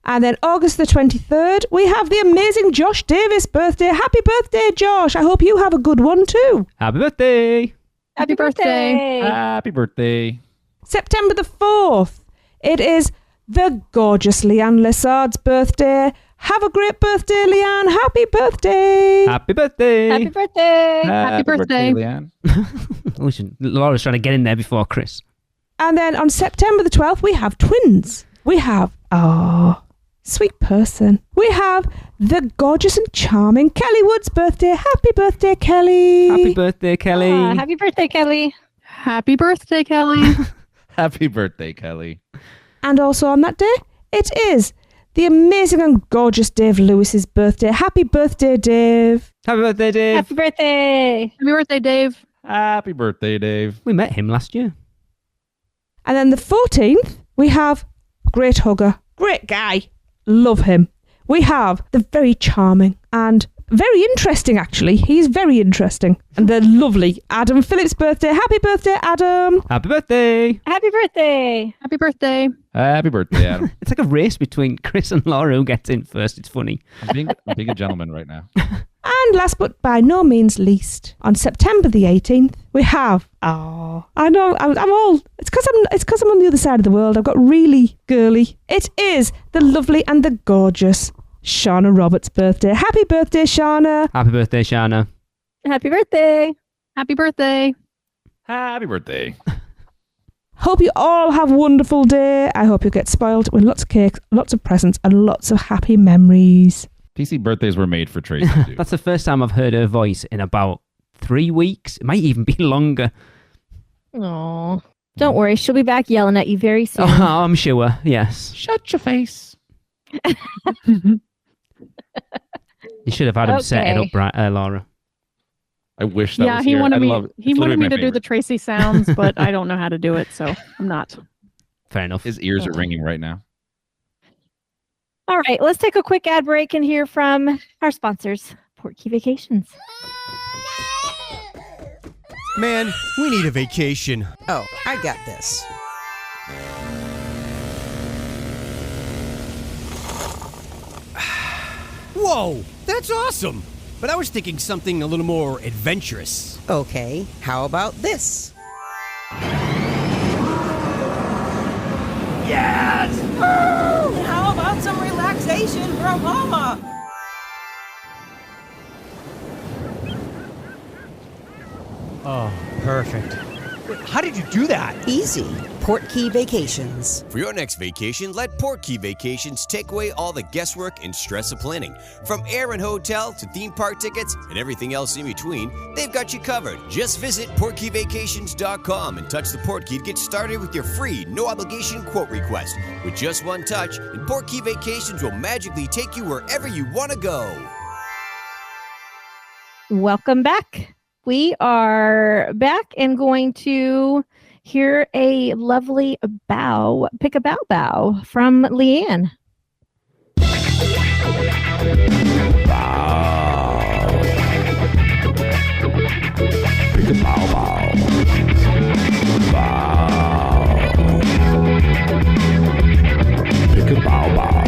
And then August the 23rd, we have the amazing Josh Davis' birthday. Happy birthday, Josh. I hope you have a good one too. Happy birthday. Happy birthday. Happy birthday. September the 4th, it is the gorgeous Lianne Lessard's birthday. Have a great birthday, Lianne. Happy birthday. Happy birthday. Happy birthday. Happy birthday. Leanne. Laura's trying to get in there before Chris. And then on September the 12th, we have twins. We have, sweet person. We have the gorgeous and charming Kelly Wood's birthday. Happy birthday, Kelly. Happy birthday, Kelly. Happy birthday, Kelly. Happy birthday, Kelly. Happy birthday, Kelly. And also on that day, it is the amazing and gorgeous Dave Lewis's birthday. Happy birthday, Dave. Happy birthday, Dave. Happy birthday. Happy birthday, Dave. Happy birthday, Dave. We met him last year. And then the 14th, we have great hugger, great guy, love him. We have the very charming and very interesting, actually. He's very interesting. And the lovely Adam Phillips' birthday. Happy birthday, Adam. Happy birthday. Happy birthday. Happy birthday. Happy birthday, Adam. It's like a race between Chris and Laura who gets in first. It's funny. I'm being a gentleman right now. And last but by no means least, on September the 18th, we have, I know, I'm all, it's because I'm on the other side of the world. I've got really girly. It is the lovely and the gorgeous Shauna Roberts' birthday. Happy birthday, Shauna. Happy birthday, Shana. Happy birthday. Happy birthday. Happy birthday. Hope you all have a wonderful day. I hope you get spoiled with lots of cakes, lots of presents, and lots of happy memories. PC birthdays were made for Tracy, dude. That's the first time I've heard her voice in about 3 weeks. It might even be longer. Aww. Don't worry, she'll be back yelling at you very soon. Oh, I'm sure. Yes. Shut your face. You should have had him set it up, Laura. I wish that was he here. wanted I me. love it. He It's wanted literally me to my do the favorite. Tracy sounds, but I don't know how to do it, so I'm not. Fair enough. His ears are ringing right now. All right, let's take a quick ad break and hear from our sponsors, PortKey Vacations. Man, we need a vacation. Oh, I got this. Whoa, that's awesome. But I was thinking something a little more adventurous. Okay, how about this? Yes! And how about some relaxation from Mama? Oh, perfect. Wait, how did you do that? Easy. PortKey Vacations. For your next vacation, let PortKey Vacations take away all the guesswork and stress of planning. From air and hotel to theme park tickets and everything else in between, they've got you covered. Just visit PortKeyVacations.com and touch the PortKey to get started with your free, no-obligation quote request. With just one touch, and PortKey Vacations will magically take you wherever you want to go. Welcome back. We are back and going to hear a lovely pick a bow from Lianne. Pick a bow bow. Bow. Pick a bow bow.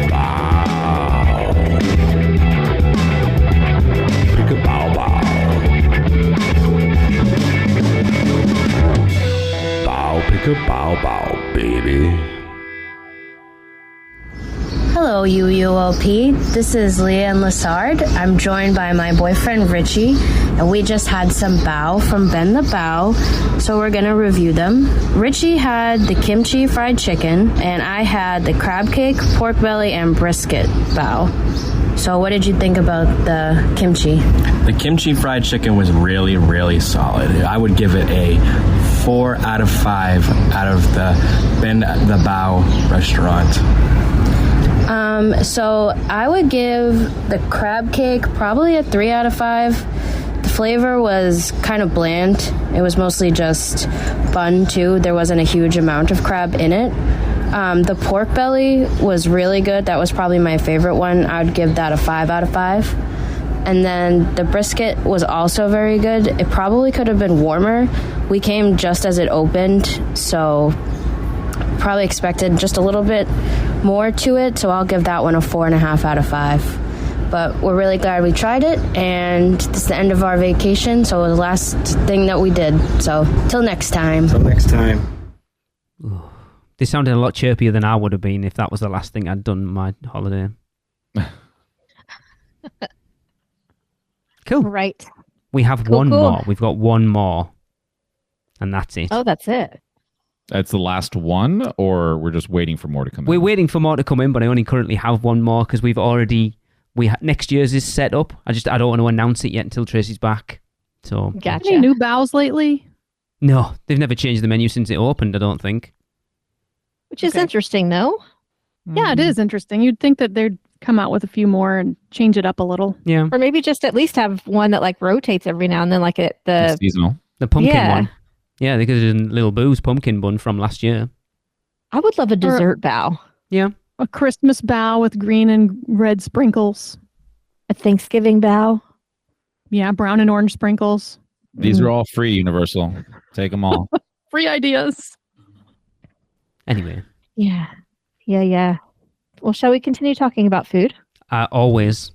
Bow. Pick a bow bow. Bow, pick a bow bow, baby. Hello, UUOP. This is Lianne Lassard. I'm joined by my boyfriend Richie, and we just had some bao from Ben the Bao, so we're gonna review them. Richie had the kimchi fried chicken, and I had the crab cake, pork belly, and brisket bao. So what did you think about the kimchi? The kimchi fried chicken was really, really solid. I would give it a 4 out of 5 out of the Ben the Bao restaurant. So I would give the crab cake probably a 3 out of 5. The flavor was kind of bland. It was mostly just bun too. There wasn't a huge amount of crab in it. The pork belly was really good. That was probably my favorite one. I would give that a 5 out of 5. And then the brisket was also very good. It probably could have been warmer. We came just as it opened, so probably expected just a little bit more to it, so I'll give that one a 4.5 out of 5. But we're really glad we tried it, and this is the end of our vacation, so it was the last thing that we did. So, till next time. Till next time. They sounded a lot chirpier than I would have been if that was the last thing I'd done my holiday. Cool. Right. We have one more. We've got one more. And that's it. Oh, that's it. That's the last one, or we're just waiting for more to come in? We're waiting for more to come in, but I only currently have one more because we've already... next year's is set up. I don't want to announce it yet until Tracy's back. So Gotcha. Any new bows lately? No, they've never changed the menu since it opened, I don't think. Which is interesting, though. Yeah, it is interesting. You'd think that they'd come out with a few more and change it up a little. Yeah. Or maybe just at least have one that like rotates every now and then, like the seasonal. The pumpkin one. Yeah, they could have done Little Boo's pumpkin bun from last year. I would love a dessert bow. Yeah. A Christmas bow with green and red sprinkles. A Thanksgiving bow. Yeah, brown and orange sprinkles. These are all free, Universal. Take them all. Free ideas. Anyway. Yeah. Well, shall we continue talking about food? Always.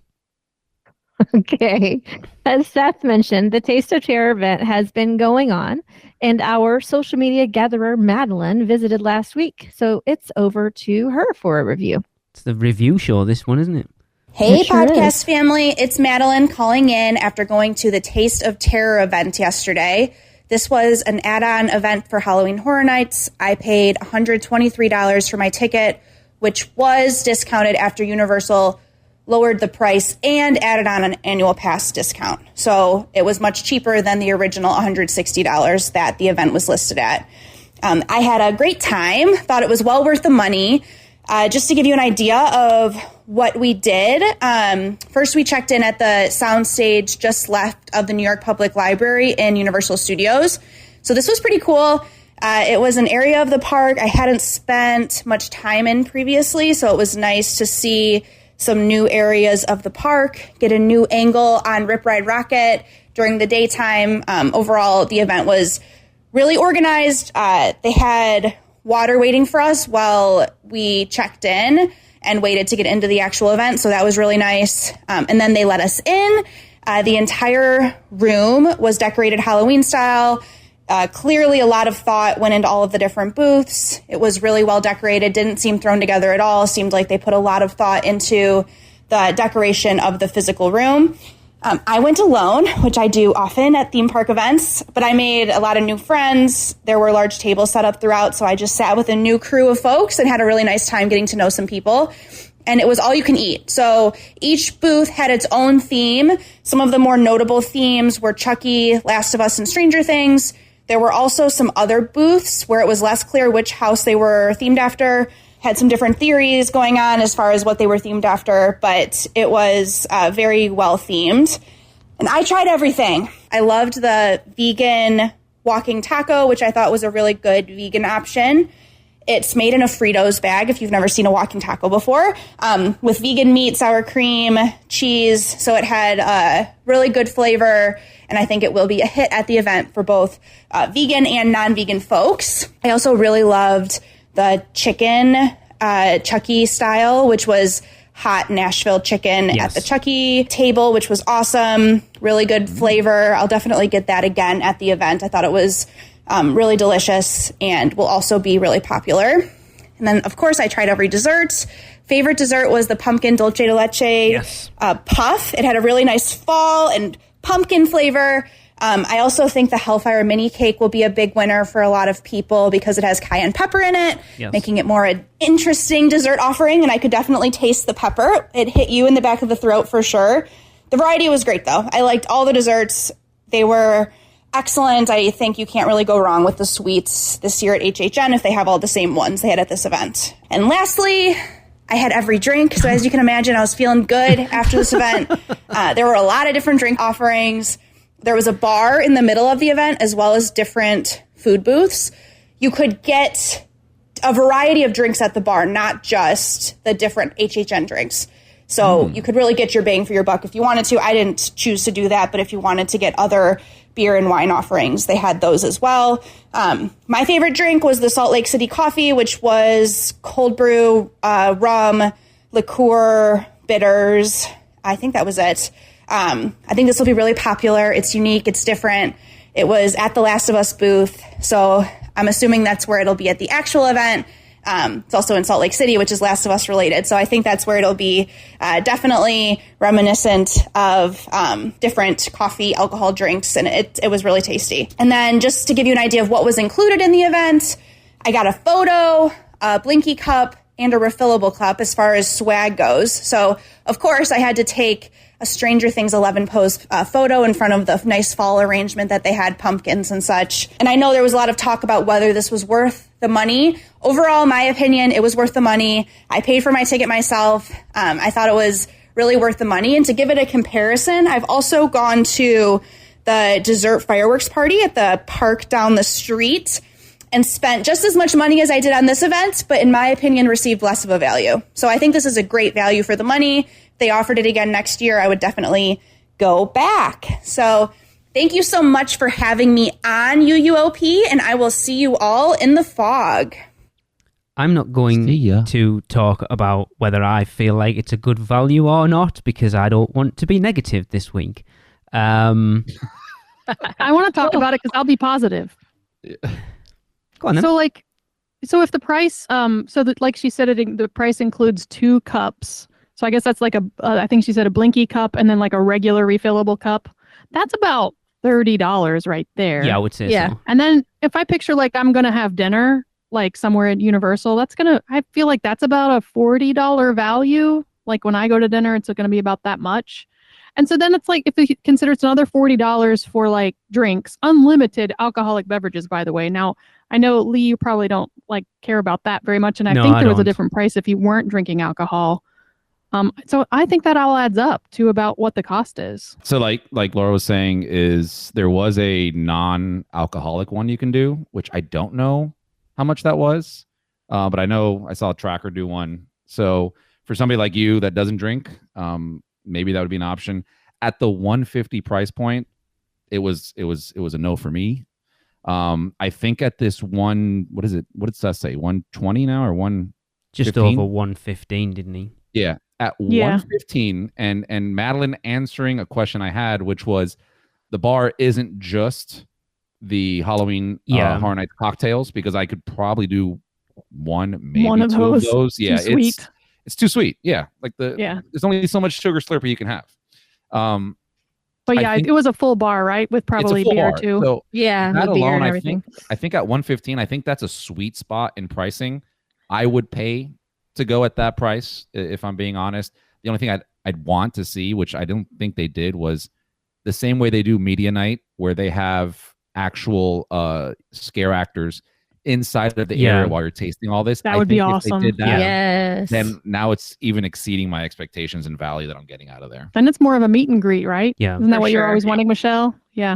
Okay. As Seth mentioned, the Taste of Terror event has been going on, and our social media gatherer, Madeline, visited last week. So it's over to her for a review. It's the review show, this one, isn't it? Hey, podcast family. It's Madeline calling in after going to the Taste of Terror event yesterday. This was an add-on event for Halloween Horror Nights. I paid $123 for my ticket, which was discounted after Universal lowered the price and added on an annual pass discount. So it was much cheaper than the original $160 that the event was listed at. I had a great time, thought it was well worth the money. Just to give you an idea of what we did, first we checked in at the soundstage just left of the New York Public Library in Universal Studios. So this was pretty cool. It was an area of the park I hadn't spent much time in previously, so it was nice to see some new areas of the park, get a new angle on Rip Ride Rocket during the daytime. Overall, the event was really organized. They had water waiting for us while we checked in and waited to get into the actual event, so that was really nice. And then they let us in. The entire room was decorated Halloween style. Clearly, a lot of thought went into all of the different booths. It was really well decorated, didn't seem thrown together at all. Seemed like they put a lot of thought into the decoration of the physical room. I went alone, which I do often at theme park events, but I made a lot of new friends. There were large tables set up throughout, so I just sat with a new crew of folks and had a really nice time getting to know some people. And it was all you can eat. So each booth had its own theme. Some of the more notable themes were Chucky, Last of Us, and Stranger Things. There were also some other booths where it was less clear which house they were themed after. Had some different theories going on as far as what they were themed after, but it was very well themed. And I tried everything. I loved the vegan walking taco, which I thought was a really good vegan option. It's made in a Fritos bag, if you've never seen a walking taco before, with vegan meat, sour cream, cheese. So it had a really good flavor, and I think it will be a hit at the event for both vegan and non-vegan folks. I also really loved the chicken Chucky style, which was hot Nashville chicken at the Chucky table, which was awesome. Really good flavor. I'll definitely get that again at the event. I thought it was really delicious and will also be really popular. And then, of course, I tried every dessert. Favorite dessert was the pumpkin dulce de leche puff. It had a really nice fall and pumpkin flavor. I also think the Hellfire mini cake will be a big winner for a lot of people because it has cayenne pepper in it, making it more an interesting dessert offering. And I could definitely taste the pepper. It hit you in the back of the throat for sure. The variety was great, though. I liked all the desserts. They were excellent. I think you can't really go wrong with the sweets this year at HHN if they have all the same ones they had at this event. And lastly, I had every drink. So as you can imagine, I was feeling good after this event. There were a lot of different drink offerings. There was a bar in the middle of the event as well as different food booths. You could get a variety of drinks at the bar, not just the different HHN drinks. So you could really get your bang for your buck if you wanted to. I didn't choose to do that, but if you wanted to get other beer and wine offerings, they had those as well. My favorite drink was the Salt Lake City coffee, which was cold brew, rum, liqueur, bitters. I think that was it. I think this will be really popular. It's unique. It's different. It was at the Last of Us booth. So I'm assuming that's where it'll be at the actual event. It's also in Salt Lake City, which is Last of Us related. So I think that's where it'll be definitely reminiscent of different coffee, alcohol drinks. And it was really tasty. And then just to give you an idea of what was included in the event, I got a photo, a Blinky cup, and a refillable cup as far as swag goes. So, of course, I had to take a Stranger Things 11 pose photo in front of the nice fall arrangement that they had, pumpkins and such. And I know there was a lot of talk about whether this was worth the money. Overall, my opinion, it was worth the money. I paid for my ticket myself. I thought it was really worth the money. And to give it a comparison, I've also gone to the dessert fireworks party at the park down the street and spent just as much money as I did on this event, but in my opinion, received less of a value. So I think this is a great value for the money. If they offered it again next year, I would definitely go back. So thank you so much for having me on UUOP, and I will see you all in the fog. I'm not going to talk about whether I feel like it's a good value or not because I don't want to be negative this week. I want to talk about it because I'll be positive. Go on then. So if the price, like she said, the price includes 2 cups. So I guess that's like I think she said a Blinky cup and then like a regular refillable cup. That's about $30 right there. Yeah, I would say so. And then if I picture like I'm going to have dinner like somewhere at Universal, I feel like that's about a $40 value Like when I go to dinner, it's going to be about that much. And so then it's like, if you consider it's another $40 for like drinks, unlimited alcoholic beverages, by the way. Now, I know, Lee, you probably don't like care about that very much. And I think there was a different price if you weren't drinking alcohol. So I think that all adds up to about what the cost is. So like Laura was saying, is there was a non-alcoholic one you can do, which I don't know how much that was. But I know I saw a tracker do one. So for somebody like you that doesn't drink, maybe that would be an option. At the 150 price point, it was a no for me. I think at this one, what is it? What did Seth say? 120 now or 115? Just over 115, didn't he? Yeah. At 115, and Madeline answering a question I had, which was the bar isn't just the Halloween Horror Nights cocktails, because I could probably do maybe one of two those. of those. Yeah, it's too sweet. Yeah, like there's only so much sugar Slurpee you can have. But yeah, it was a full bar, right? With probably beer too. So yeah, that with beer alone, and everything. I think at 115, I think that's a sweet spot in pricing. I would pay to go at that price, if I'm being honest. The only thing I'd want to see, which I don't think they did, was the same way they do media night, where they have actual scare actors inside of the area while you're tasting all this. That would be awesome. If they did that, yes. then now it's even exceeding my expectations and value that I'm getting out of there. Then it's more of a meet and greet, right? Yeah. Isn't that what you're always wanting, Michelle? Yeah.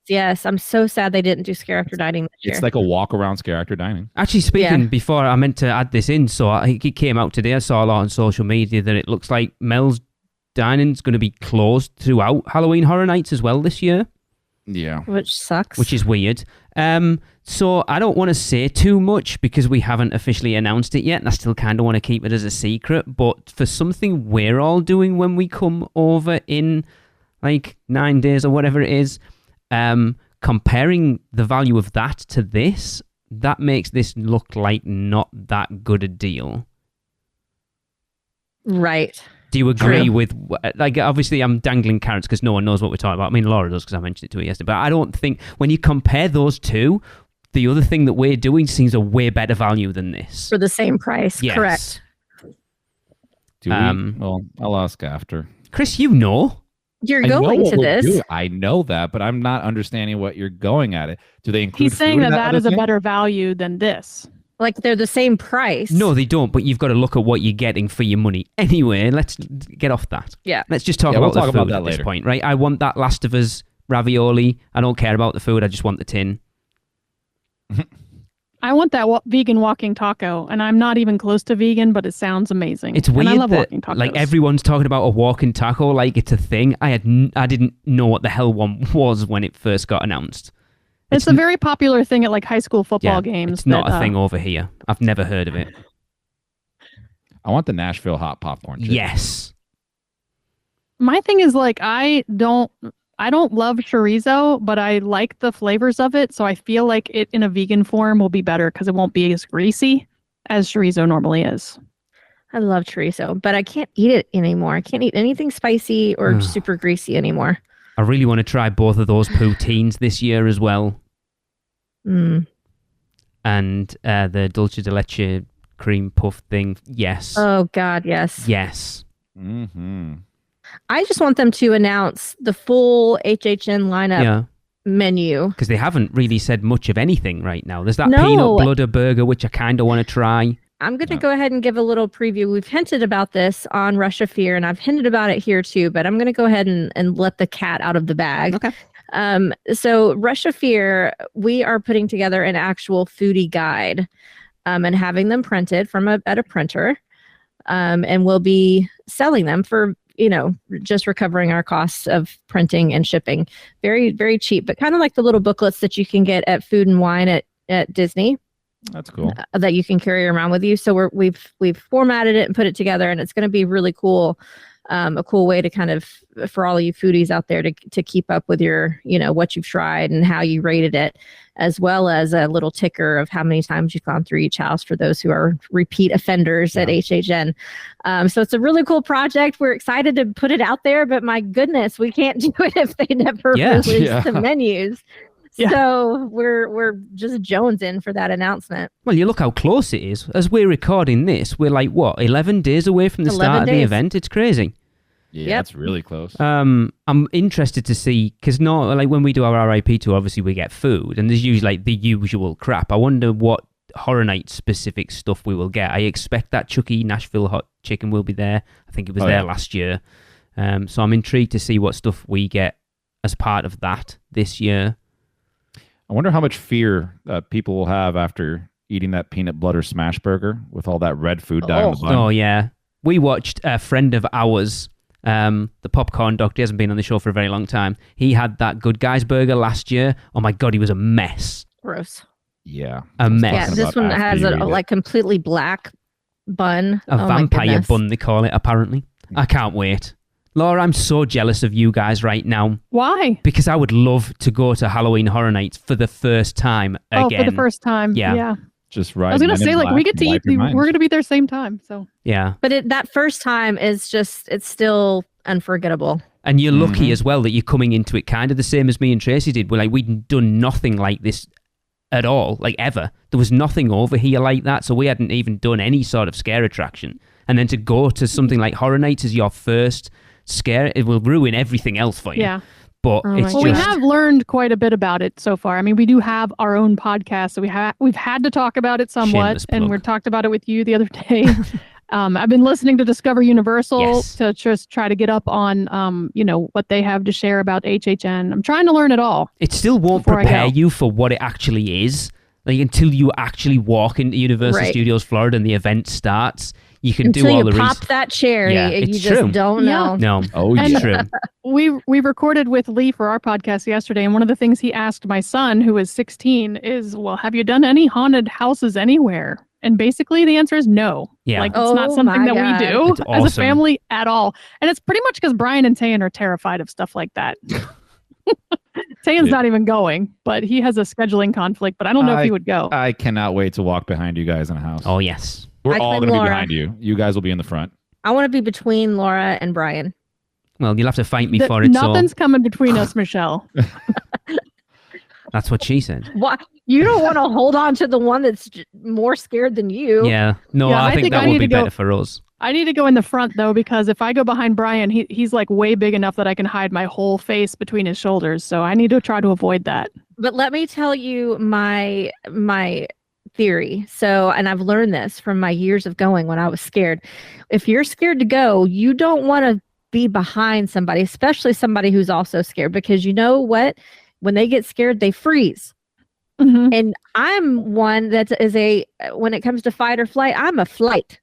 Yes. I'm so sad they didn't do Scare After Dining this year. It's like a walk around Scare After Dining. Actually, speaking before, I meant to add this in. So it came out today. I saw a lot on social media that it looks like Mel's Dining is going to be closed throughout Halloween Horror Nights as well this year. Yeah. Which sucks. Which is weird. So I don't want to say too much because we haven't officially announced it yet, and I still kind of want to keep it as a secret. But for something we're all doing when we come over in like 9 days or whatever it is, comparing the value of that to this, that makes this look like not that good a deal. Right. Do you agree with, like, obviously I'm dangling carrots because no one knows what we're talking about. I mean, Laura does because I mentioned it to her yesterday. But I don't think, when you compare those two, the other thing that we're doing seems a way better value than this. For the same price, yes. Correct. Do we? Well, I'll ask after. Chris, you know. You're going to this. I know that, but I'm not understanding what you're going at it. Do they include He's saying food in that is other a thing? better value than this. Like they're the same price. No, they don't, but you've got to look at what you're getting for your money. Anyway, let's get off that. Yeah. Let's just talk about the food at this point, right? I want that Last of Us ravioli. I don't care about the food. I just want the tin. I want that vegan walking taco, and I'm not even close to vegan, but it sounds amazing. It's weird and I love that walking tacos. like everyone's talking about a walking taco like it's a thing. I didn't know what the hell one was when it first got announced. It's a very popular thing at like high school football games. It's not a thing over here. I've never heard of it. I want the Nashville hot popcorn chicken. Yes. My thing is like I don't love chorizo, but I like the flavors of it, so I feel like it in a vegan form will be better because it won't be as greasy as chorizo normally is. I love chorizo, but I can't eat it anymore. I can't eat anything spicy or super greasy anymore. I really want to try both of those poutines this year as well. Mm. And the dulce de leche cream puff thing. Yes. Oh, God, yes. Yes. Mm-hmm. I just want them to announce the full HHN lineup menu. Because they haven't really said much of anything right now. There's that peanut butter burger, which I kind of want to try. I'm going to go ahead and give a little preview. We've hinted about this on Rush of Fear, and I've hinted about it here too, but I'm going to go ahead and let the cat out of the bag. Okay. So Rush of Fear, we are putting together an actual foodie guide and having them printed at a printer, and we'll be selling them for, just recovering our costs of printing and shipping. Very, very cheap, but kind of like the little booklets that you can get at Food and Wine at Disney. That's cool. That you can carry around with you. So we've formatted it and put it together, and it's going to be really cool. A cool way to kind of, for all of you foodies out there, to keep up with your, what you've tried and how you rated it, as well as a little ticker of how many times you've gone through each house for those who are repeat offenders at HHN. So it's a really cool project. We're excited to put it out there, but my goodness, we can't do it if they never release the menus. Yeah. So we're just jonesing for that announcement. Well, you look how close it is. As we're recording this, we're like, what, 11 days away from the start of the event? It's crazy. Yeah, it's really close. I'm interested to see, because like when we do our RIP tour, obviously we get food, and there's usually like the usual crap. I wonder what Horror Night specific stuff we will get. I expect that Chucky Nashville hot chicken will be there. I think it was there last year. So I'm intrigued to see what stuff we get as part of that this year. I wonder how much fear people will have after eating that peanut butter smash burger with all that red food down the bun. Oh, yeah. We watched a friend of ours, the popcorn doctor, he hasn't been on the show for a very long time. He had that Good Guys burger last year. Oh, my God, he was a mess. Gross. Yeah. A mess. Yeah, this one has a like completely black bun. A vampire bun, they call it, apparently. I can't wait. Laura, I'm so jealous of you guys right now. Why? Because I would love to go to Halloween Horror Nights for the first time again. Oh, for the first time. Yeah. Just right. I was going to say, like, we get to eat. We're going to be there same time. So. Yeah. But that first time is just, it's still unforgettable. And you're lucky as well that you're coming into it kind of the same as me and Tracy did. We'd done nothing like this at all, like ever. There was nothing over here like that. So we hadn't even done any sort of scare attraction. And then to go to something like Horror Nights as your first scare, it will ruin everything else for you. Yeah. But we have learned quite a bit about it so far. I mean, we do have our own podcast, so we've had to talk about it somewhat, and we talked about it with you the other day. I've been listening to Discover Universal to just try to get up on, what they have to share about HHN. I'm trying to learn it all. It still won't prepare you for what it actually is. Like until you actually walk into Universal Studios Florida and the event starts. You can do all the research. Pop that cherry. Yeah, you it's just true. don't know. No. Oh, it's true. We recorded with Lee for our podcast yesterday, and one of the things he asked my son, who is 16, is, well, have you done any haunted houses anywhere? And basically the answer is no. Yeah. Like, it's not something that we do as a family at all. And it's pretty much because Brian and Tayan are terrified of stuff like that. Tayan's not even going, but he has a scheduling conflict, but I don't know if he would go. I cannot wait to walk behind you guys in a house. Oh, yes. We're all going to be behind you. You guys will be in the front. I want to be between Laura and Brian. Well, you'll have to fight me for it. Nothing's coming between us, Michelle. That's what she said. What? You don't want to hold on to the one that's more scared than you. Yeah. No, I think that would be better for us. I need to go in the front, though, because if I go behind Brian, he's like way big enough that I can hide my whole face between his shoulders. So I need to try to avoid that. But let me tell you my theory. So, and I've learned this from my years of going when I was scared. If you're scared to go, you don't want to be behind somebody, especially somebody who's also scared, because you know what? When they get scared, they freeze. Mm-hmm. And I'm one that is when it comes to fight or flight, I'm a flight.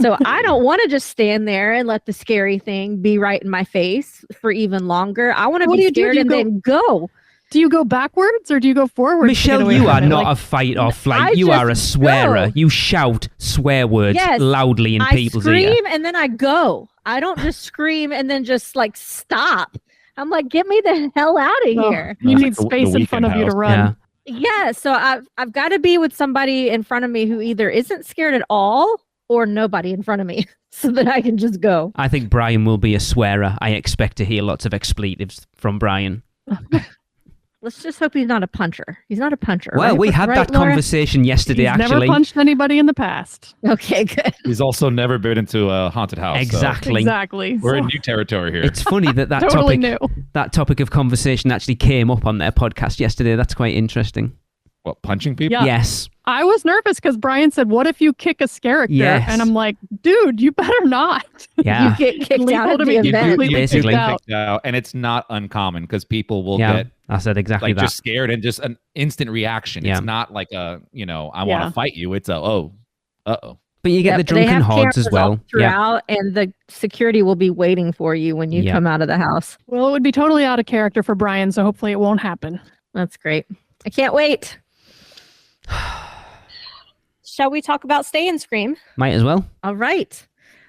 So I don't want to just stand there and let the scary thing be right in my face for even longer. I want to be scared and then go. Do you go backwards or do you go forward? Michelle, you are not a fight or flight. You are a swearer. Go. You shout swear words loudly in people's ear. I scream and then I go. I don't just scream and then just like stop. I'm like, get me the hell out of here. You need space in front of you to run. Yeah. So I've got to be with somebody in front of me who either isn't scared at all or nobody in front of me so that I can just go. I think Brian will be a swearer. I expect to hear lots of expletives from Brian. Let's just hope he's not a puncher. He's not a puncher. Well, right? we had that Laura? Conversation yesterday, He's actually. never punched anybody in the past. Okay, good. He's also never been into a haunted house. Exactly. Exactly. We're in new territory here. It's funny that totally that topic of conversation actually came up on their podcast yesterday. That's quite interesting. What, punching people? Yeah. Yes. I was nervous because Brian said, what if you kick a character? Yes. And I'm like, dude, you better not. Yeah. You get kicked out of the event. Basically. Kicked out, and it's not uncommon because people will get I said exactly that. Just scared and just an instant reaction. Yeah. It's not like I want to fight you. It's uh-oh. But you get the drunken hordes as well. Throughout, and the security will be waiting for you when you come out of the house. Well, it would be totally out of character for Brian, so hopefully it won't happen. That's great. I can't wait. Shall we talk about Stay and Scream? Might as well. All right.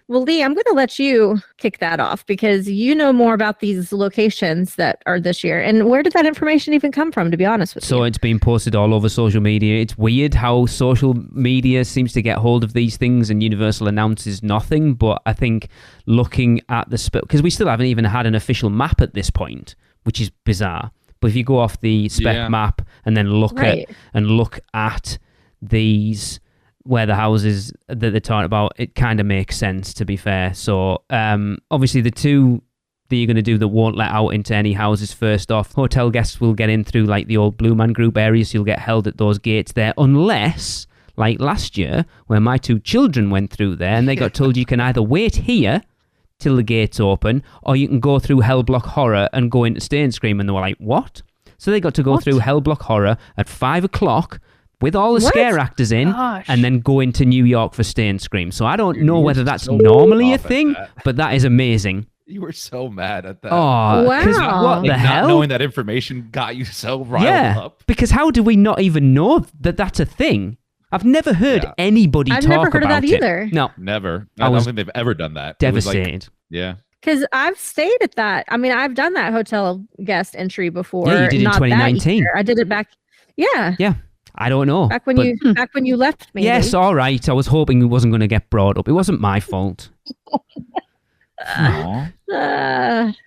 Well, Lee, I'm going to let you kick that off because you know more about these locations that are this year. And where did that information even come from, to be honest with you? So it's been posted all over social media. It's weird how social media seems to get hold of these things and Universal announces nothing. But I think looking at the... because we still haven't even had an official map at this point, which is bizarre. But if you go off the spec map and then look at these where the houses that they're talking about, it kind of makes sense, to be fair. So obviously the two that you're going to do that won't let out into any houses, first off, hotel guests will get in through like the old Blue Man Group areas, so you'll get held at those gates there, unless, like last year, where my 2 children went through there and they got told you can either wait here till the gates open, or you can go through Hellblock Horror and go into Stay and Scream, and they were like, what? So they got to go through Hellblock Horror at 5 o'clock with all the scare actors in, and then go into New York for Stay and Scream. So I don't know whether that's normally a thing, but that is amazing. You were so mad at that. Oh, wow. What the hell? Not knowing that information got you so riled up. Because how do we not even know that that's a thing? I've never heard anybody talk about it. I've never heard of that either. No. Never. I don't think they've ever done that. Devastated. Yeah. Because I've stayed at that. I mean, I've done that hotel guest entry before. Yeah, you did in 2019. I did it back. Yeah. Yeah. I don't know. Back when you left me. Yes, all right. I was hoping it wasn't going to get brought up. It wasn't my fault.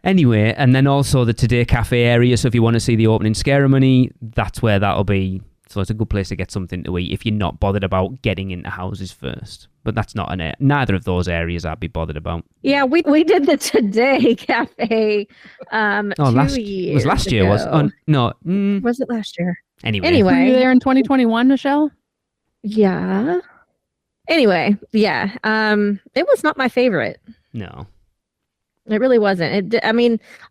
Anyway, and then also the Today Cafe area. So if you want to see the opening ceremony, that's where that'll be. So it's a good place to get something to eat if you're not bothered about getting into houses first. But that's not neither of those areas I'd be bothered about. Yeah, we did the Today Cafe. Last year. Was it last year? Anyway, were you there in 2021, Michelle? Yeah. Anyway, yeah. It was not my favorite. No. It really wasn't.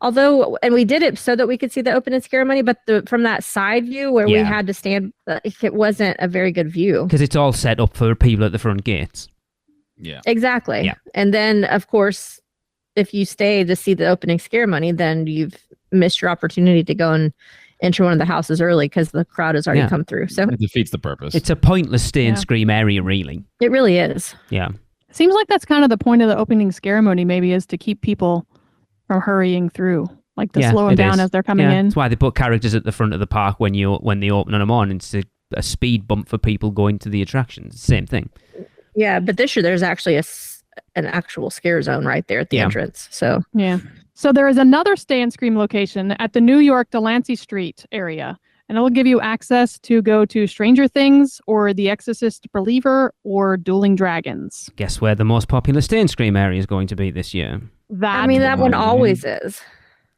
Although we did it so that we could see the opening ceremony, but from that side view where we had to stand, it wasn't a very good view. Because it's all set up for people at the front gates. Yeah. Exactly. Yeah. And then, of course, if you stay to see the opening ceremony, then you've missed your opportunity to go and enter one of the houses early because the crowd has already come through. So it defeats the purpose. It's a pointless Stay and Scream area, really. It really is. Yeah. Seems like that's kind of the point of the opening ceremony, maybe, is to keep people from hurrying through, like to slow them down as they're coming in. That's why they put characters at the front of the park when they open on the morning. It's a speed bump for people going to the attractions. Same thing. Yeah, but this year there's actually an actual scare zone right there at the entrance. So So there is another Stay and Scream location at the New York Delancey Street area, and it will give you access to go to Stranger Things or The Exorcist Believer or Dueling Dragons. Guess where the most popular Stay and Scream area is going to be this year? That one always is.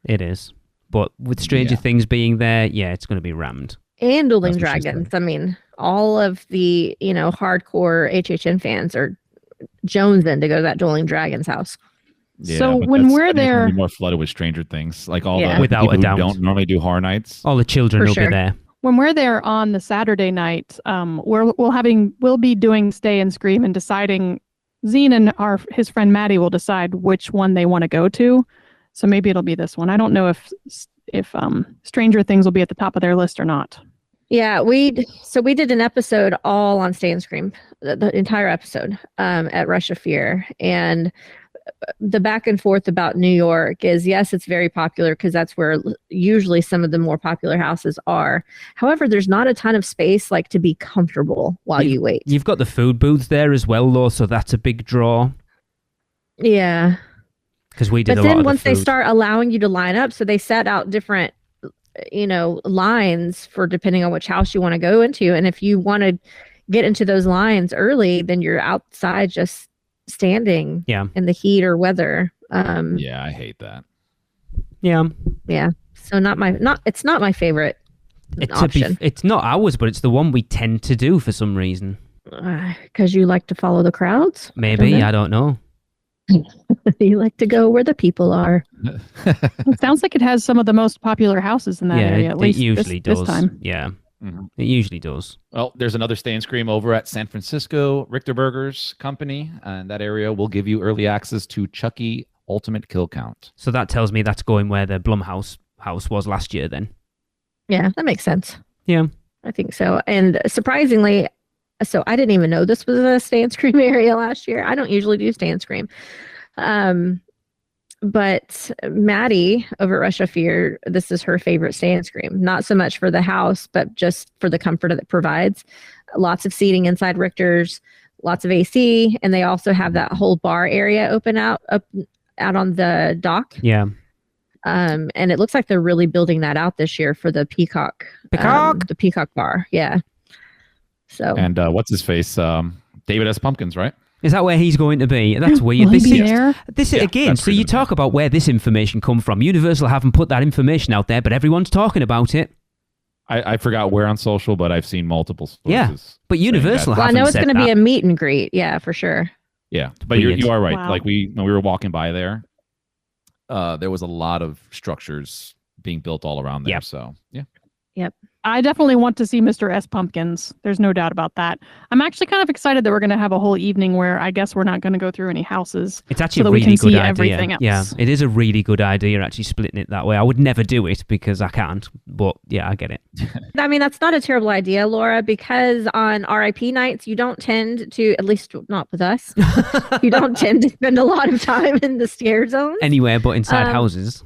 It is. But with Stranger Things being there, it's going to be rammed. And Dueling Dragons. I mean, all of the, hardcore HHN fans are jonesing to go to that Dueling Dragons house. Yeah, so when we're there, be more flooded with Stranger Things, like all the without people a doubt who don't normally do horror nights. All the children will be there. When we're there on the Saturday night, we'll be doing Stay and Scream and deciding. Zine and his friend Maddie will decide which one they want to go to. So maybe it'll be this one. I don't know if Stranger Things will be at the top of their list or not. Yeah, we did an episode all on Stay and Scream, the entire episode at Rush of Fear, and the back and forth about New York is, yes, it's very popular because that's where usually some of the more popular houses are. However, there's not a ton of space to be comfortable while you wait. You've got the food booths there as well, though, so that's a big draw. Yeah. Because we did but a lot then of once the they food. start allowing you to line up, so they set out different, lines for depending on which house you want to go into. And if you want to get into those lines early, then you're outside just standing in the heat or weather. I hate that. Yeah. So it's not my favorite option. It's not ours, but it's the one we tend to do for some reason. Because you like to follow the crowds? Maybe, I don't know. You like to go where the people are. It sounds like it has some of the most popular houses in that area, at least it usually does. This time. Yeah. Mm-hmm. It usually does. Well, there's another Stay and Scream over at San Francisco, Richter Burgers Company, and that area will give you early access to Chucky Ultimate Kill Count. So that tells me that's going where the Blumhouse house was last year then. Yeah, that makes sense. Yeah. I think so. And surprisingly, so I didn't even know this was a Stay and Scream area last year. I don't usually do Stay and Scream. But Maddie over at Rush of Fear, this is her favorite Stay and Scream. Not so much for the house, but just for the comfort that it provides. Lots of seating inside Richter's, lots of AC, and they also have that whole bar area up on the dock. Yeah. And it looks like they're really building that out this year for the Peacock. The Peacock bar. Yeah. So. And what's his face? David S. Pumpkins, right? Is that where he's going to be? That's weird. This again. So you talk about where this information come from. Universal haven't put that information out there, but everyone's talking about it. I forgot where on social, but I've seen multiple sources. Yeah, but Universal. Well, I know it's going to be a meet and greet. Yeah, for sure. Yeah, but you are right. Wow. Like when we were walking by there, there was a lot of structures being built all around there. Yep. So yeah. Yep. I definitely want to see Mr. S. Pumpkins. There's no doubt about that. I'm actually kind of excited that we're going to have a whole evening where I guess we're not going to go through any houses. It's actually so a really good idea. Everything else. Yeah, it is a really good idea actually splitting it that way. I would never do it because I can't, but yeah, I get it. I mean, that's not a terrible idea, Laura, because on RIP nights, you don't tend to, at least not with us, you don't tend to spend a lot of time in the scare zones. Anywhere but inside houses.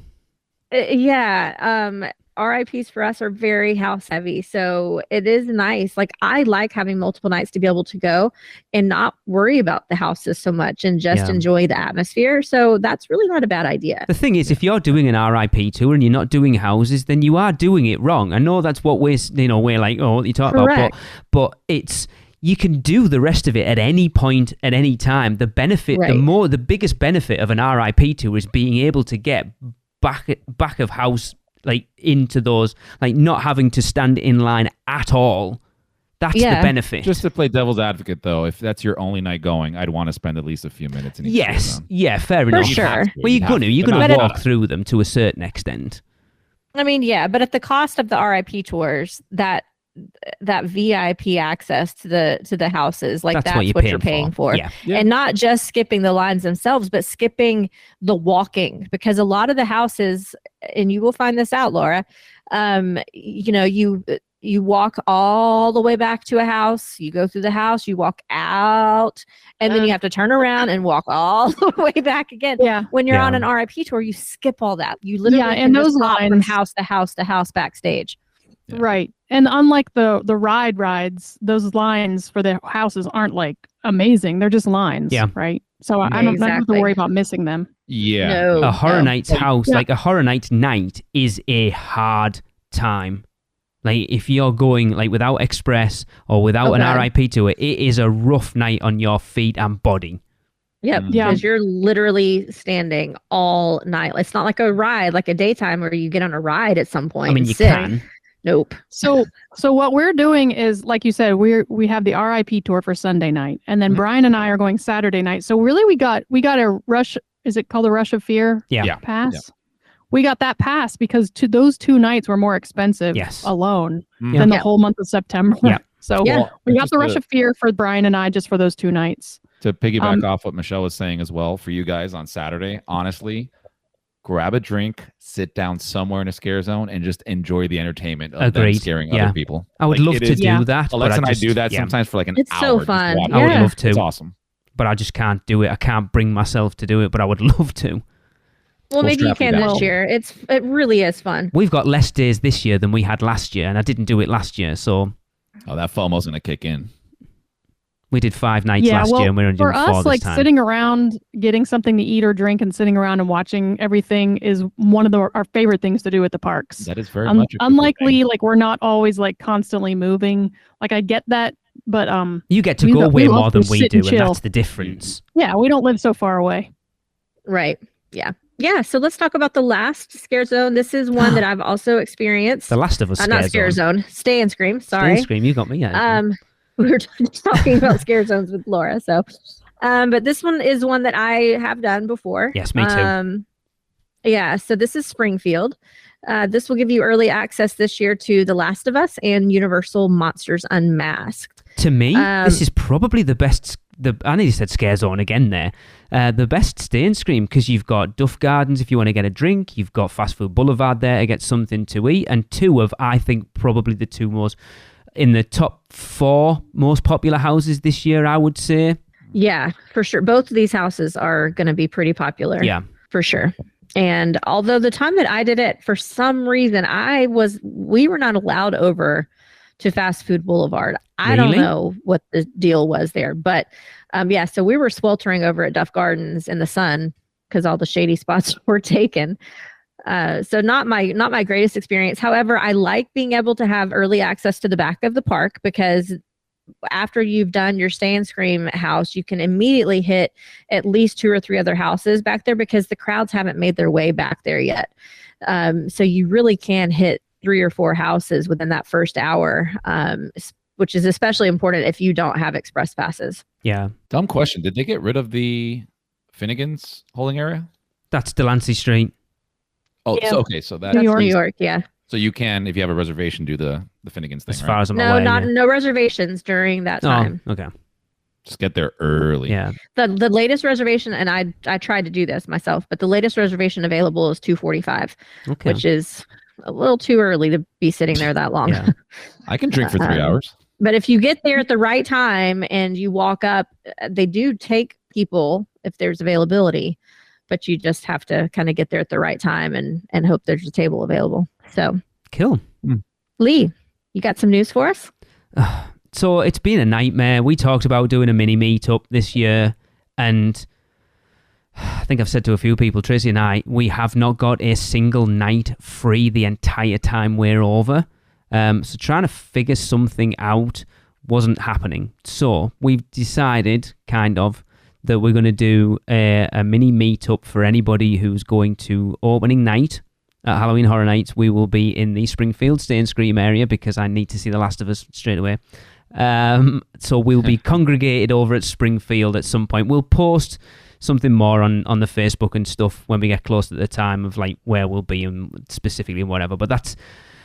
Yeah. RIPs for us are very house heavy. So it is nice. Like I like having multiple nights to be able to go and not worry about the houses so much and just enjoy the atmosphere. So that's really not a bad idea. The thing is, if you're doing an RIP tour and you're not doing houses, then you are doing it wrong. I know that's what we're like, oh, what you talk about, but it's, you can do the rest of it at any point, at any time. The benefit, the biggest benefit of an RIP tour is being able to get back of house, like into those, like not having to stand in line at all. That's the benefit. Just to play devil's advocate, though, if that's your only night going, I'd want to spend at least a few minutes in each zone. Yeah, fair enough. For sure. Well, you're gonna walk through them to a certain extent. I mean, yeah, but at the cost of the RIP tours, that VIP access to the houses, like that's what you're paying for. Yeah. And not just skipping the lines themselves, but skipping the because a lot of the houses, and you will find this out, Laura, you walk all the way back to a house, you go through the house, you walk out, and then you have to turn around and walk all the way back again. Yeah. When you're on an RIP tour, you skip all that. You literally and those lines from house to house to house backstage. Yeah. Right. And unlike the rides, those lines for the houses aren't like amazing. They're just lines. Yeah. Right. So I don't have to worry about missing them. Yeah. A Horror Nights house, like a Horror Nights night is a hard time. Like if you're going like without Express or without an RIP tour, it is a rough night on your feet and body. Yep, because you're literally standing all night. It's not like a ride, like a daytime where you get on a ride at some point. I mean, you can. Nope. So what we're doing is, like you said, we have the RIP tour for Sunday night, and then Brian and I are going Saturday night. So really, we got a rush. Is it called a Rush of Fear? Pass. Yeah. We got that pass because those 2 nights were more expensive alone than the whole month of September. Yeah. So we got the Rush of Fear for Brian and I just for those 2 nights. To piggyback off what Michelle was saying as well, for you guys on Saturday, honestly, grab a drink, sit down somewhere in a scare zone, and just enjoy the entertainment of them scaring other people. I would love to do that. Alexa and I do that sometimes for like an hour. It's so fun. I would love to. It's awesome. But I just can't do it. I can't bring myself to do it, but I would love to. Well, maybe you can this year. It really is fun. We've got less days this year than we had last year, and I didn't do it last year, so... Oh, that FOMO's going to kick in. We did 5 nights last year, and we're only doing 4 this time. For us, like sitting around, getting something to eat or drink, and sitting around and watching everything is one of our favorite things to do at the parks. That is very much unlikely. Like we're not always like constantly moving. Like I get that, but you get to go way more than we do, and that's the difference. Yeah, we don't live so far away. Right. Yeah. Yeah, so let's talk about the last scare zone. This is one that I've also experienced. The Last of Us not scare zone. Stay and Scream. Sorry. Stay and Scream. You got me. Yeah. We were talking about scare zones with Laura. So, but this one is one that I have done before. Yes, me too. Yeah. So this is Springfield. This will give you early access this year to The Last of Us and Universal Monsters Unmasked. To me, this is probably the best. I nearly said scare zone again there. The best Stay and Scream, because you've got Duff Gardens if you want to get a drink. You've got Fast Food Boulevard there to get something to eat. And 2 of, I think, probably the 2 most, in the top 4 most popular houses this year, I would say. Yeah, for sure. Both of these houses are going to be pretty popular. Yeah. For sure. And although the time that I did it, for some reason, we were not allowed over to Fast Food Boulevard. I don't know what the deal was there, but so we were sweltering over at Duff Gardens in the sun because all the shady spots were taken. So not my greatest experience. However, I like being able to have early access to the back of the park, because after you've done your Stay and Scream house, you can immediately hit at least 2 or 3 other houses back there, because the crowds haven't made their way back there yet. So you really can hit 3 or 4 houses within that first hour, which is especially important if you don't have express passes. Yeah. Dumb question. Did they get rid of the Finnegan's holding area? That's Delancey Street. Oh, Yeah. so, okay. So that's New York, yeah. So you can, if you have a reservation, do the Finnegan's thing, As far as I'm No, aware. no reservations during that time. Oh, okay. Just get there early. Yeah. The latest reservation, and I tried to do this myself, but the latest reservation available is 2:45, Okay. which is a little too early to be sitting there that long. Yeah. I can drink for 3 hours. But if you get there at the right time and you walk up, they do take people if there's availability, but you just have to kind of get there at the right time and hope there's a table available. So Cool. Lee, you got some news for us? So it's been a nightmare. We talked about doing a mini meetup this year, and I think I've said to a few people, Tracy and I, we have not got a single night free the entire time we're over. So trying to figure something out wasn't happening. So we've decided, kind of, that we're going to do a mini meetup for anybody who's going to opening night. At Halloween Horror Nights, we will be in the Springfield Stay and Scream area, because I need to see The Last of Us straight away. So we'll be congregated over at Springfield at some point. We'll post something more on the Facebook and stuff when we get close to the time of like where we'll be and specifically whatever. But that's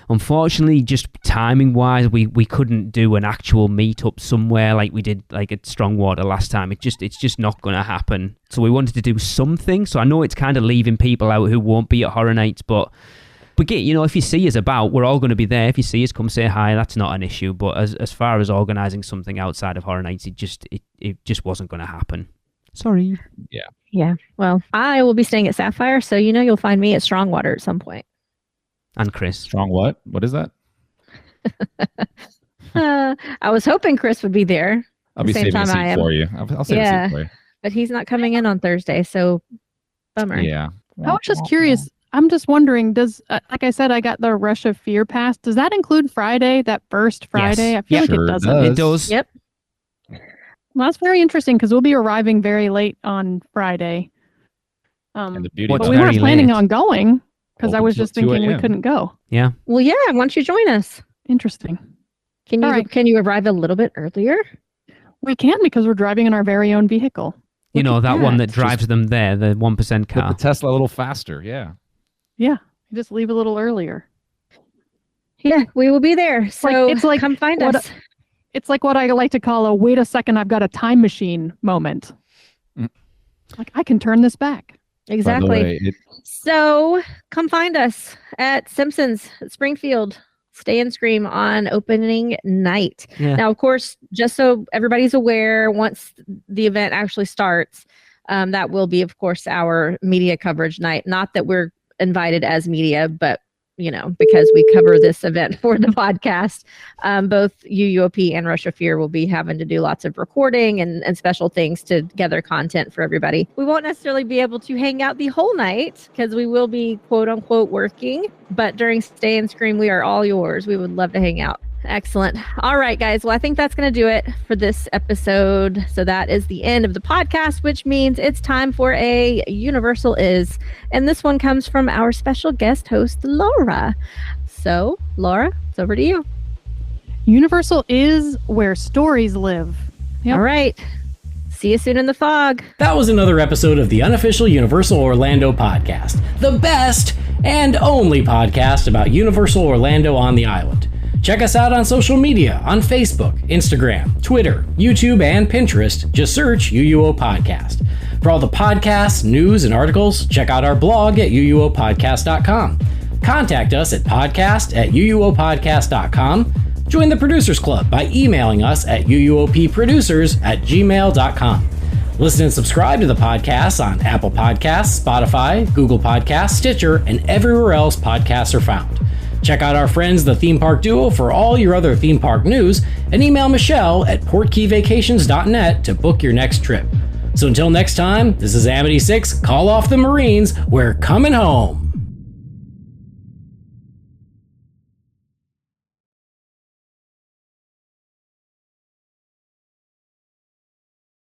unfortunately just timing wise, we couldn't do an actual meetup somewhere like we did like at Strongwater last time. It's just not going to happen. So we wanted to do something. So I know it's kind of leaving people out who won't be at Horror Nights, but get, you know, if you see us about, we're all going to be there. If you see us, come say hi. That's not an issue. But as far as organising something outside of Horror Nights, it just wasn't going to happen. Sorry. Yeah. Yeah. Well, I will be staying at Sapphire, so you know you'll find me at Strongwater at some point. And Chris. Strong what? What is that? I was hoping Chris would be there. I'll be saving a seat for you. I'll save a seat for you. But he's not coming in on Thursday, so bummer. Yeah. I was just curious. I'm just wondering, does, like I said, I got the Rush of Fear pass. Does that include Friday, that first Friday? Yes. I feel like Sure it doesn't. does. It does. Yep. Well, that's very interesting because we'll be arriving very late on Friday. And the beauty But But about we very weren't planning late. on going because I Open was till just thinking 2 we a.m. couldn't go. Yeah. Well, yeah. Why don't you join us? Interesting. Can you All right. can you arrive a little bit earlier? We can because we're driving in our very own vehicle. You know, Look at that one that Just- drives them there, the 1% Put car. the Tesla a little faster. Yeah. Yeah. Just leave a little earlier. Yeah, we will be there. So it's like come find what us. It's like what I like to call a wait a second, I've got a time machine moment. Mm. Like I can turn this back. Exactly. By the way, So come find us at Simpsons at Springfield. Stay and Scream on opening night. Yeah. Now, of course, just so everybody's aware, once the event actually starts, that will be, of course, our media coverage night. Not that we're invited as media, but you know, because we cover this event for the podcast, both UUOP and Rush of Fear will be having to do lots of recording and special things to gather content for everybody. We won't necessarily be able to hang out the whole night because we will be quote unquote working, but during Stay and Scream, we are all yours. We would love to hang out. Excellent. All right, guys. Well, I think that's going to do it for this episode. So that is the end of the podcast, which means it's time for a Universal Is. And this one comes from our special guest host, Laura. So, Laura, it's over to you. Universal is where stories live. Yep. All right. See you soon in the fog. That was another episode of the Unofficial Universal Orlando Podcast, the best and only podcast about Universal Orlando on the island. Check us out on social media on Facebook, Instagram, Twitter, YouTube, and Pinterest. Just search UUO Podcast. For all the podcasts, news, and articles, check out our blog at uuopodcast.com. Contact us at podcast@uuopodcast.com. Join the Producers Club by emailing us at uuopproducers@gmail.com. Listen and subscribe to the podcast on Apple Podcasts, Spotify, Google Podcasts, Stitcher, and everywhere else podcasts are found. Check out our friends, the Theme Park Duo, for all your other theme park news, and email Michelle at portkeyvacations.net to book your next trip. So until next time, this is Amity 6, Call Off the Marines, we're coming home.